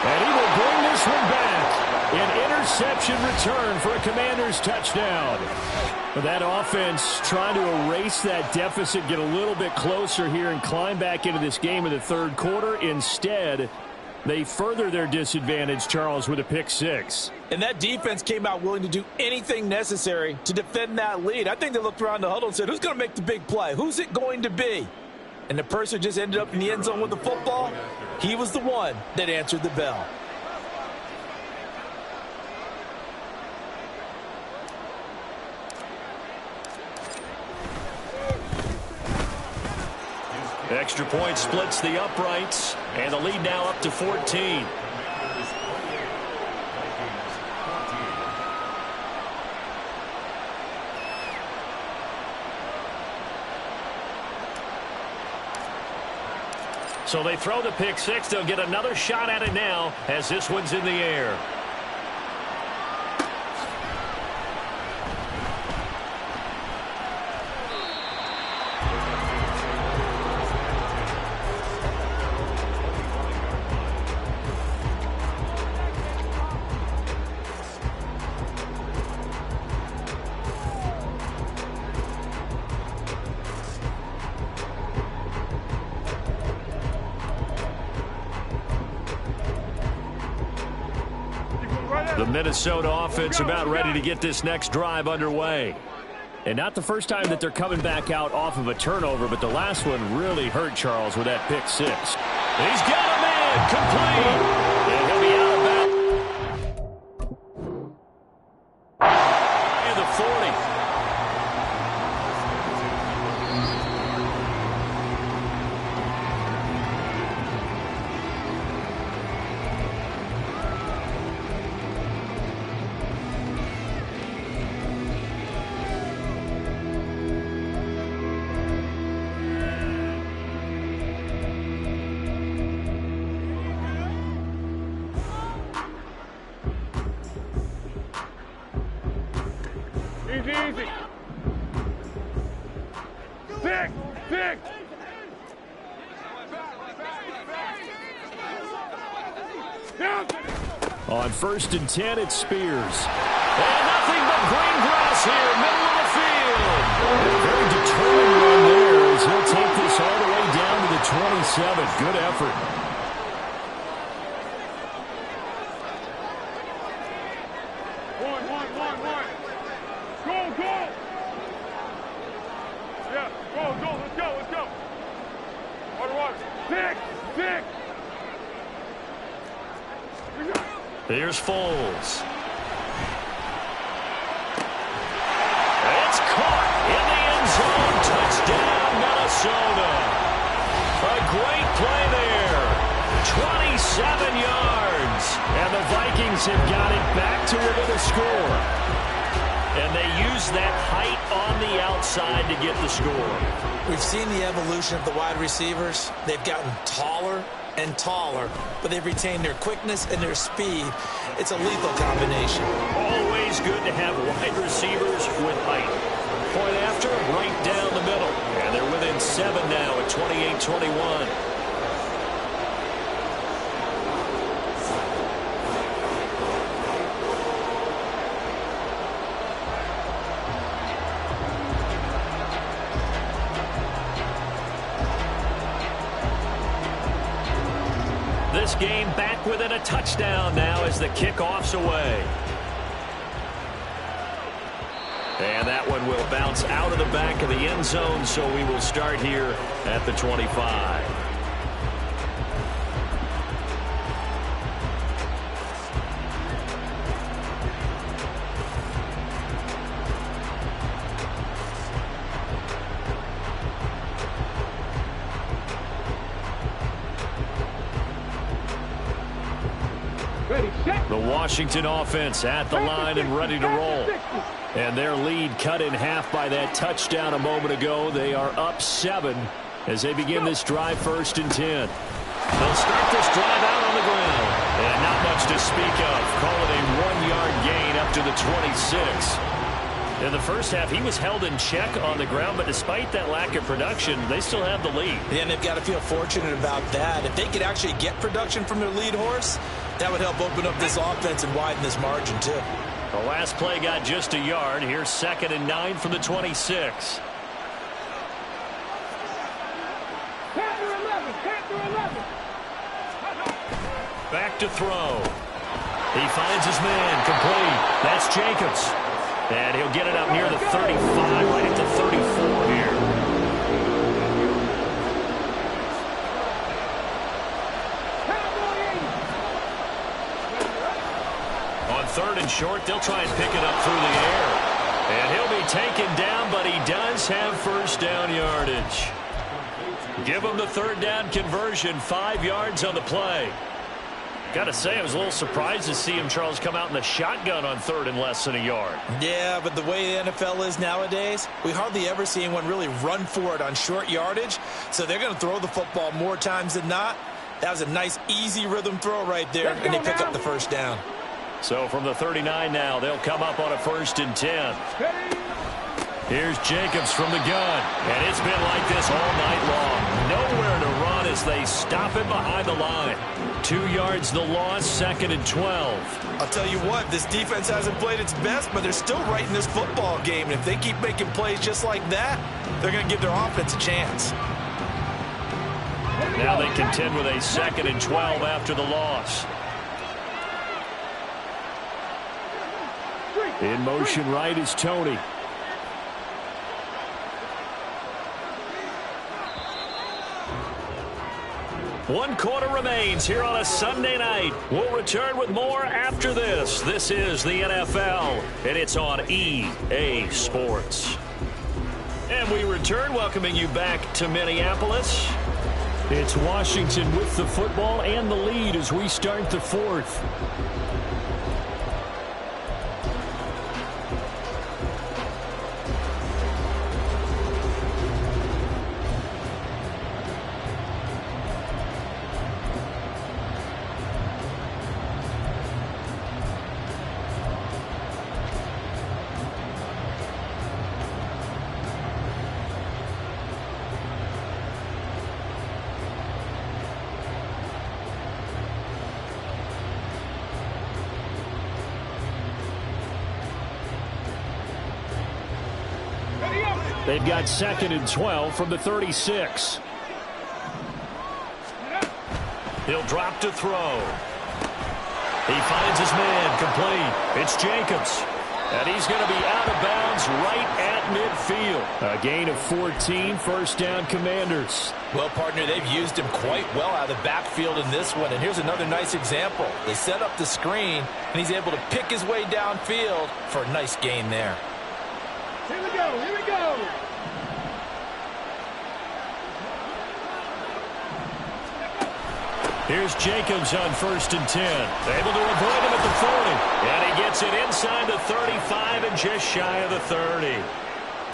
And he will bring this one back. An interception return for a Commanders touchdown. That offense trying to erase that deficit, get a little bit closer here and climb back into this game in the third quarter. Instead, they further their disadvantage, Charles, with a pick six. And that defense came out willing to do anything necessary to defend that lead. I think they looked around the huddle and said, who's going to make the big play? Who's it going to be? And the person just ended up in the end zone with the football. He was the one that answered the bell. Extra point splits the uprights, and the lead now up to 14. So they throw the pick six. They'll get another shot at it now as this one's in the air. The Minnesota offense about ready to get this next drive underway. And not the first time that they're coming back out off of a turnover, but the last one really hurt Charles with that pick six. He's got a man complete. And he'll be out of bounds. And the 40. Easy. Pick. On 1st and 10, it's Spears. And nothing but green grass here, middle of the field. A very determined run there as he'll take this all the way down to the 27. Good effort. Let's go. Pick. Here's Foles. It's caught in the end zone. Touchdown, Minnesota. A great play there. 27 yards. And the Vikings have got it back to within a score. And they use that height on the outside to get the score. We've seen the evolution of the wide receivers. They've gotten taller and taller, but they've retained their quickness and their speed. It's a lethal combination. Always good to have wide receivers with height. Point after, right down the middle. And they're within 7 now at 28-21. This game back within a touchdown now as the kickoff's away. And that one will bounce out of the back of the end zone, so we will start here at the 25. The Washington offense at the line and ready to roll. And their lead cut in half by that touchdown a moment ago. They are up 7 as they begin this drive, 1st and 10. They'll start this drive out on the ground. And not much to speak of. Call it a 1-yard gain up to the 26. In the first half, he was held in check on the ground, but despite that lack of production, they still have the lead. Yeah, and they've got to feel fortunate about that. If they could actually get production from their lead horse, that would help open up this offense and widen this margin, too. The last play got just a yard. Here's 2nd and 9 from the 26. Back to throw. He finds his man, complete. That's Jacobs. And he'll get it up near the 35, right at the 34 here. On 3rd and short, they'll try and pick it up through the air. And he'll be taken down, but he does have 1st down yardage. Give him the 3rd down conversion, 5 yards on the play. Got to say, I was a little surprised to see him, Charles, come out in the shotgun on 3rd and less than a yard. Yeah, but the way the NFL is nowadays, we hardly ever see anyone really run for it on short yardage. So they're going to throw the football more times than not. That was a nice, easy rhythm throw right there, and they pick up the 1st down. So from the 39 now, they'll come up on a 1st and 10. Here's Jacobs from the gun, and it's been like this all night long. Nowhere to run as they stop him behind the line. 2 yards the loss, 2nd and 12. I'll tell you what, this defense hasn't played its best, but they're still right in this football game. And if they keep making plays just like that, they're going to give their offense a chance. Now they contend with a 2nd and 12 after the loss. In motion right is Tony. One quarter remains here on a Sunday night. We'll return with more after this. This is the NFL, and it's on EA Sports. And we return, welcoming you back to Minneapolis. It's Washington with the football and the lead as we start the 4th. They've got 2nd and 12 from the 36. He'll drop to throw. He finds his man, complete. It's Jacobs. And he's going to be out of bounds right at midfield. A gain of 14, 1st down Commanders. Well, partner, they've used him quite well out of the backfield in this one. And here's another nice example. They set up the screen, and he's able to pick his way downfield for a nice gain there. Here we go, here we go. Here's Jacobs on 1st and 10. Able to avoid him at the 40. And he gets it inside the 35 and just shy of the 30.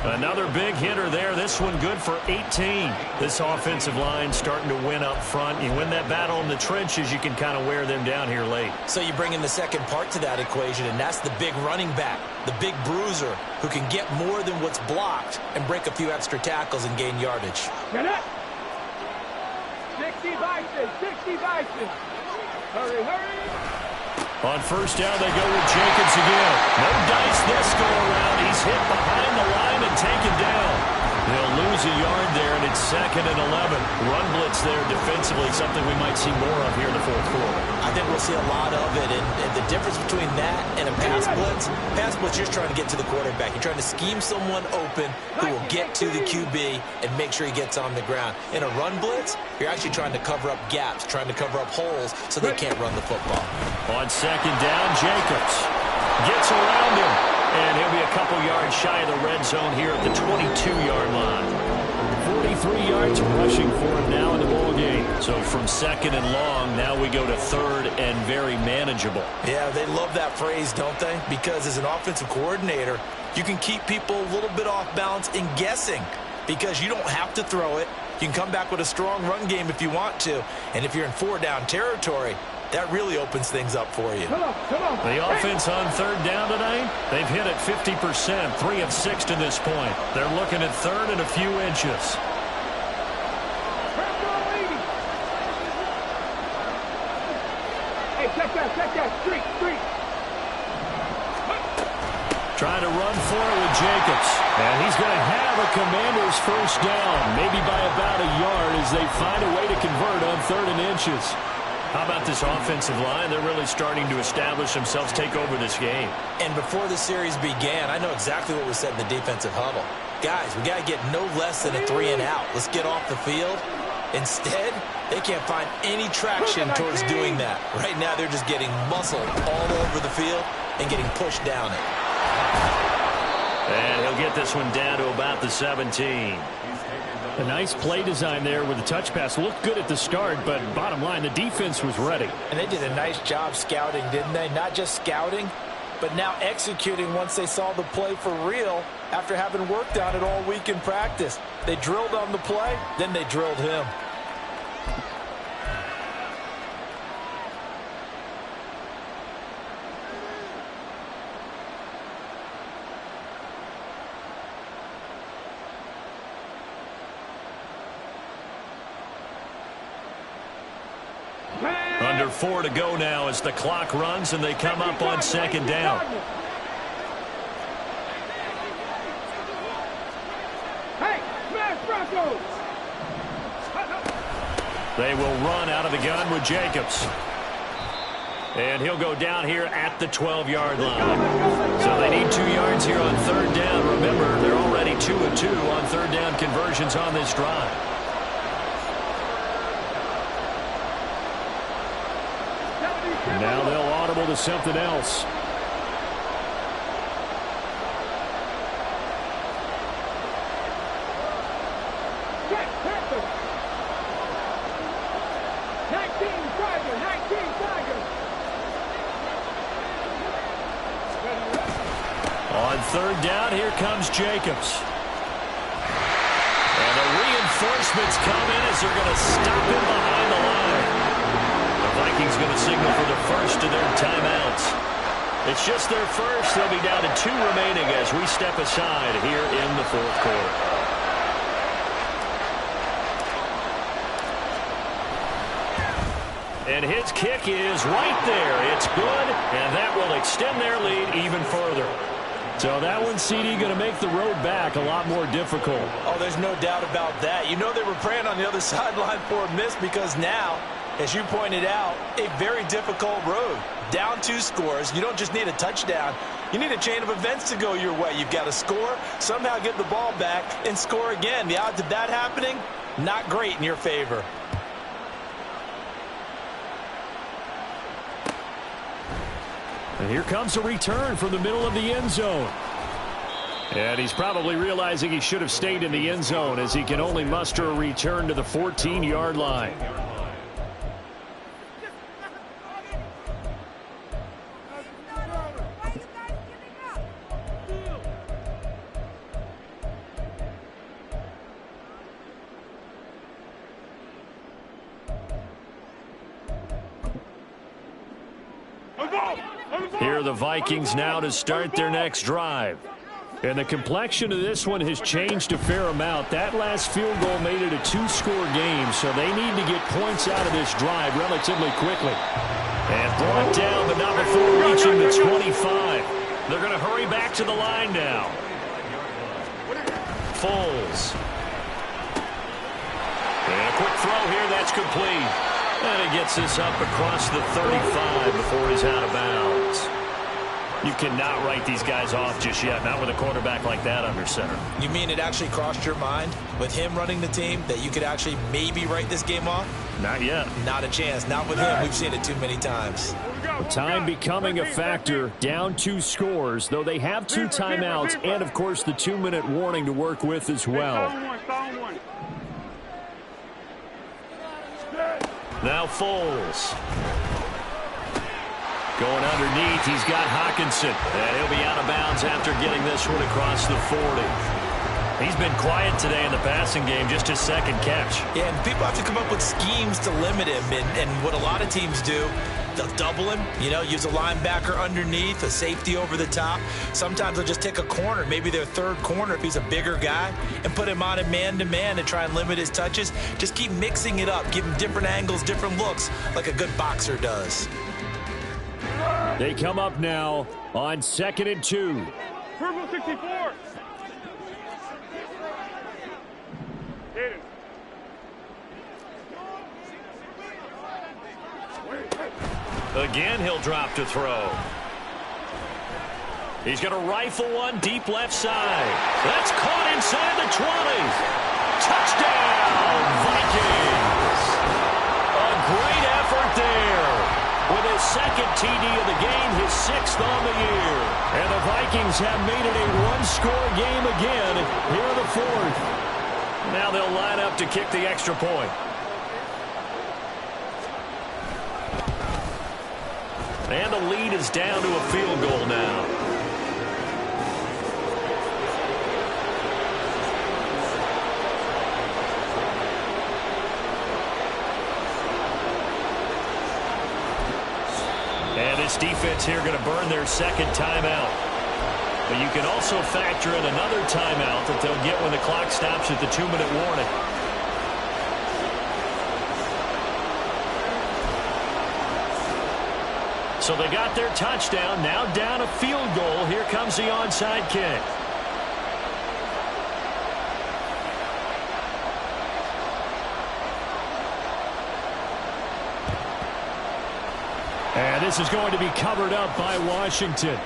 Another big hitter there. This one good for 18. This offensive line starting to win up front. You win that battle in the trenches, you can kind of wear them down here late. So you bring in the second part to that equation, and that's the big running back, the big bruiser, who can get more than what's blocked and break a few extra tackles and gain yardage. Get up. 60 Vikings, 60 Vikings. Hurry, hurry. On 1st down, they go with Jacobs again. No dice this go around. He's hit behind the line and taken down. They'll lose a yard there, and it's 2nd and 11. Run blitz there defensively, something we might see more of here in the 4th quarter. I think we'll see a lot of it, and the difference between that and a pass blitz, you're just trying to get to the quarterback. You're trying to scheme someone open who will get to the QB and make sure he gets on the ground. In a run blitz, you're actually trying to cover up gaps, trying to cover up holes so they can't run the football. On 2nd down, Jacobs gets around him, and he'll be a couple yards shy of the red zone here at the 22-yard line. 43 yards rushing for him now in the ball game. So from second and long, now we go to third and very manageable. Yeah, they love that phrase, don't they? Because as an offensive coordinator, you can keep people a little bit off balance and guessing because you don't have to throw it. You can come back with a strong run game if you want to. And if you're in 4-down territory, that really opens things up for you. Come on. The offense on third down tonight, they've hit it 50%, 3 of 6 to this point. They're looking at third and a few inches. Hey, check that. Street. Trying to run for it with Jacobs. And he's going to have a Commander's first down, maybe by about a yard as they find a way to convert on third and inches. How about this offensive line? They're really starting to establish themselves, take over this game. And before the series began, I know exactly what was said in the defensive huddle. Guys, we got to get no less than a 3-and-out. Let's get off the field. Instead, they can't find any traction towards doing that. Right now, they're just getting muscled all over the field and getting pushed down it. And he'll get this one down to about the 17. A nice play design there with the touch pass. Looked good at the start, but bottom line, the defense was ready. And they did a nice job scouting, didn't they? Not just scouting, but now executing once they saw the play for real after having worked on it all week in practice. They drilled on the play, then they drilled him. Under 4 to go now as the clock runs and they come up on second down. Hey, smash Broncos! They will run out of the gun with Jacobs. And he'll go down here at the 12-yard line. So they need 2 yards here on third down. Remember, they're already 2 of 2 on third down conversions on this drive. Now they'll audible to something else. Check, Panthers! 19 Tigers! On third down, here comes Jacobs. And the reinforcements come in as they're going to stop him behind the line. The Vikings going to signal for the first of their timeouts. It's just their first. They'll be down to 2 remaining as we step aside here in the fourth quarter. And his kick is right there. It's good, and that will extend their lead even further. So that one, CD, going to make the road back a lot more difficult. Oh, there's no doubt about that. You know they were praying on the other sideline for a miss because now, as you pointed out, a very difficult road. Down 2 scores. You don't just need a touchdown. You need a chain of events to go your way. You've got to score, somehow get the ball back, and score again. The odds of that happening, not great in your favor. And here comes a return from the middle of the end zone. And he's probably realizing he should have stayed in the end zone as he can only muster a return to the 14-yard line. Here are the Vikings now to start their next drive. And the complexion of this one has changed a fair amount. That last field goal made it a 2-score game, so they need to get points out of this drive relatively quickly. And brought down, but not before reaching the 25. They're going to hurry back to the line now. Foles. And a quick throw here, that's complete. And he gets this up across the 35 before he's out of bounds. You cannot write these guys off just yet, not with a quarterback like that under center. You mean it actually crossed your mind with him running the team that you could actually maybe write this game off? Not yet. Not a chance. Not with him. We've seen it too many times. Time becoming a factor, down 2 scores, though they have 2 timeouts and, of course, the 2-minute warning to work with as well. Now Foles. Going underneath, he's got Hawkinson. And he'll be out of bounds after getting this one across the 40. He's been quiet today in the passing game, just his second catch. Yeah, and people have to come up with schemes to limit him. And what a lot of teams do, they'll double him, use a linebacker underneath, a safety over the top. Sometimes they'll just take a corner, maybe their third corner if he's a bigger guy, and put him on a man-to-man to try and limit his touches. Just keep mixing it up, give him different angles, different looks, like a good boxer does. They come up now on 2nd and 2. Purple 64. Again, he'll drop to throw. He's going to rifle one deep left side. That's caught inside the 20. Touchdown, Vikings. A great effort there. With his second TD of the game, his 6th on the year. And the Vikings have made it a one-score game again here in the 4th. Now they'll line up to kick the extra point. And the lead is down to a field goal now. And this defense here going to burn their second timeout. But you can also factor in another timeout that they'll get when the clock stops at the 2-minute warning. So they got their touchdown, now down a field goal. Here comes the onside kick. And this is going to be covered up by Washington.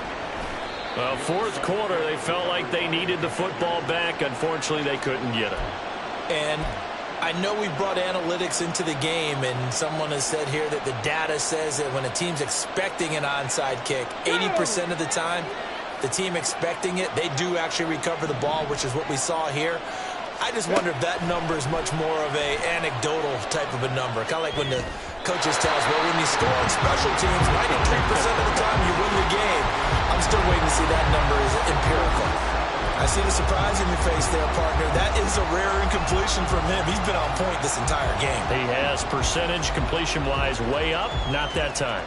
Well, 4th quarter, they felt like they needed the football back. Unfortunately, they couldn't get it. And I know we brought analytics into the game, and someone has said here that the data says that when a team's expecting an onside kick, 80% of the time, the team expecting it, they do actually recover the ball, which is what we saw here. I just wonder if that number is much more of a anecdotal type of a number. Kind of like when the coaches tell us, well, when you score on special teams, 93% of the time you win the game. I'm still waiting to see that number is empirical. I see the surprise in your face there, partner. That is a rare incompletion from him. He's been on point this entire game. He has, percentage completion-wise way up, not that time.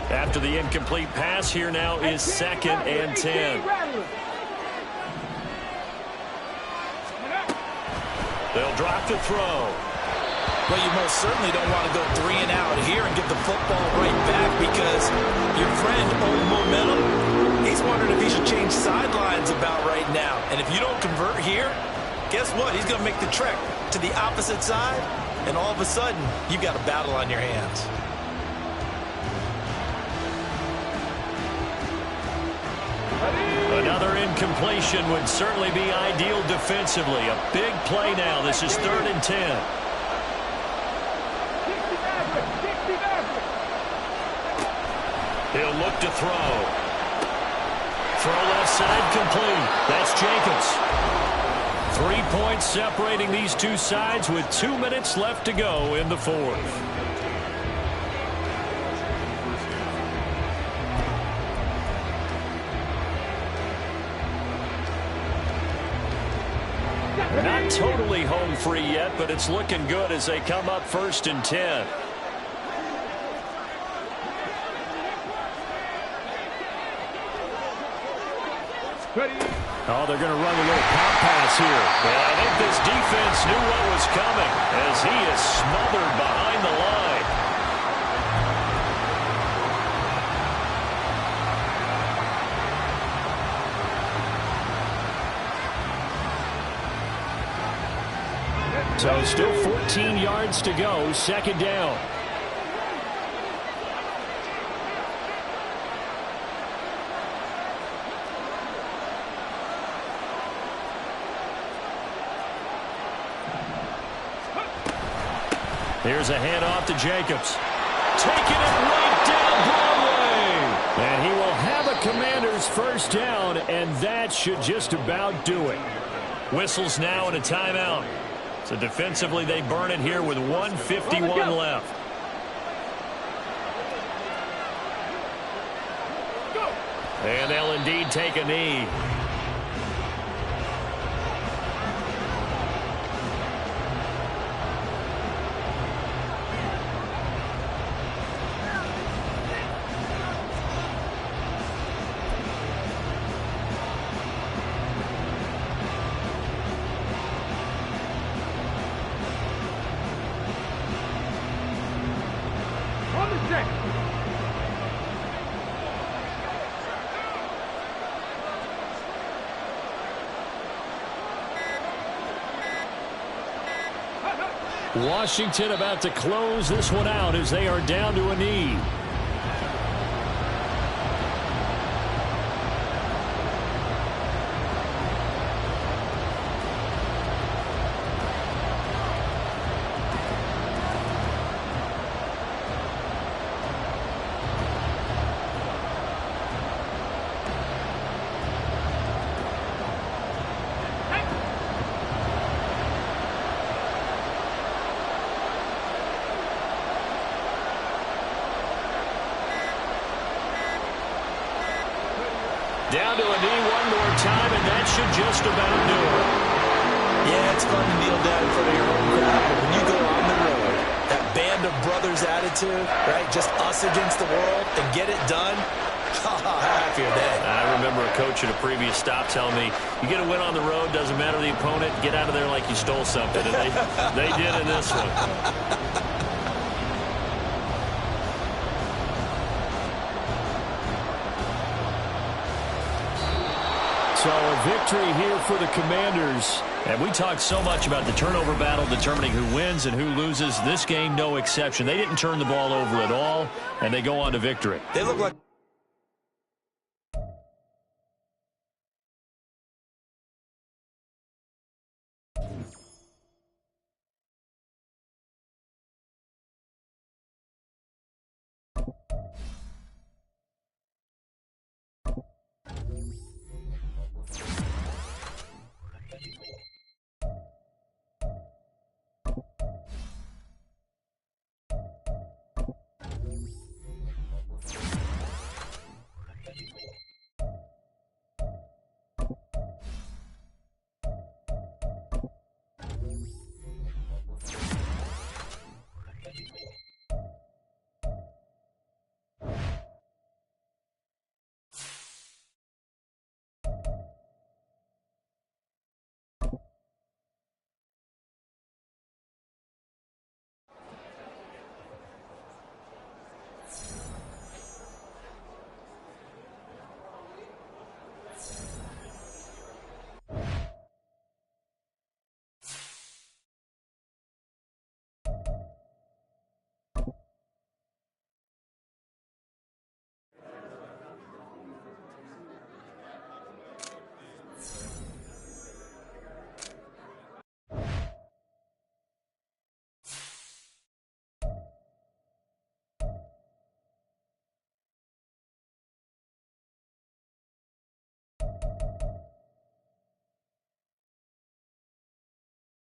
After the incomplete pass, here now is 2nd and 10. They'll drop to throw. Well, you most certainly don't want to go 3 and out here and give the football right back, because your friend, old momentum, he's wondering if he should change sidelines about right now. And if you don't convert here, guess what? He's going to make the trek to the opposite side, and all of a sudden, you've got a battle on your hands. Another incompletion would certainly be ideal defensively. A big play now. This is 3rd and 10. He'll look to throw. Throw left side complete. That's Jacobs. 3 points separating these two sides with 2 minutes left to go in the 4th. Not totally home free yet, but it's looking good as they come up 1st and 10. Oh, they're going to run a little pop pass here. Yeah, I think this defense knew what was coming as he is smothered behind the line. So still 14 yards to go, 2nd down. Here's a handoff to Jacobs. Taking it right down Broadway. And he will have a Commander's 1st down, and that should just about do it. Whistles now and a timeout. So defensively, they burn it here with 1:51 left. And they'll indeed take a knee. On the set. Washington about to close this one out as they are down to a knee. Down to a knee one more time, and that should just about do it. Yeah, it's fun to kneel down in front of your home crowd, but when you go on the road, that band of brothers attitude, right, just us against the world, and get it done, how happier day. I remember a coach at a previous stop telling me, you get a win on the road, doesn't matter the opponent, get out of there like you stole something. And they did in this one. So a victory here for the Commanders. And we talked so much about the turnover battle determining who wins and who loses. This game, no exception. They didn't turn the ball over at all, and they go on to victory. They look like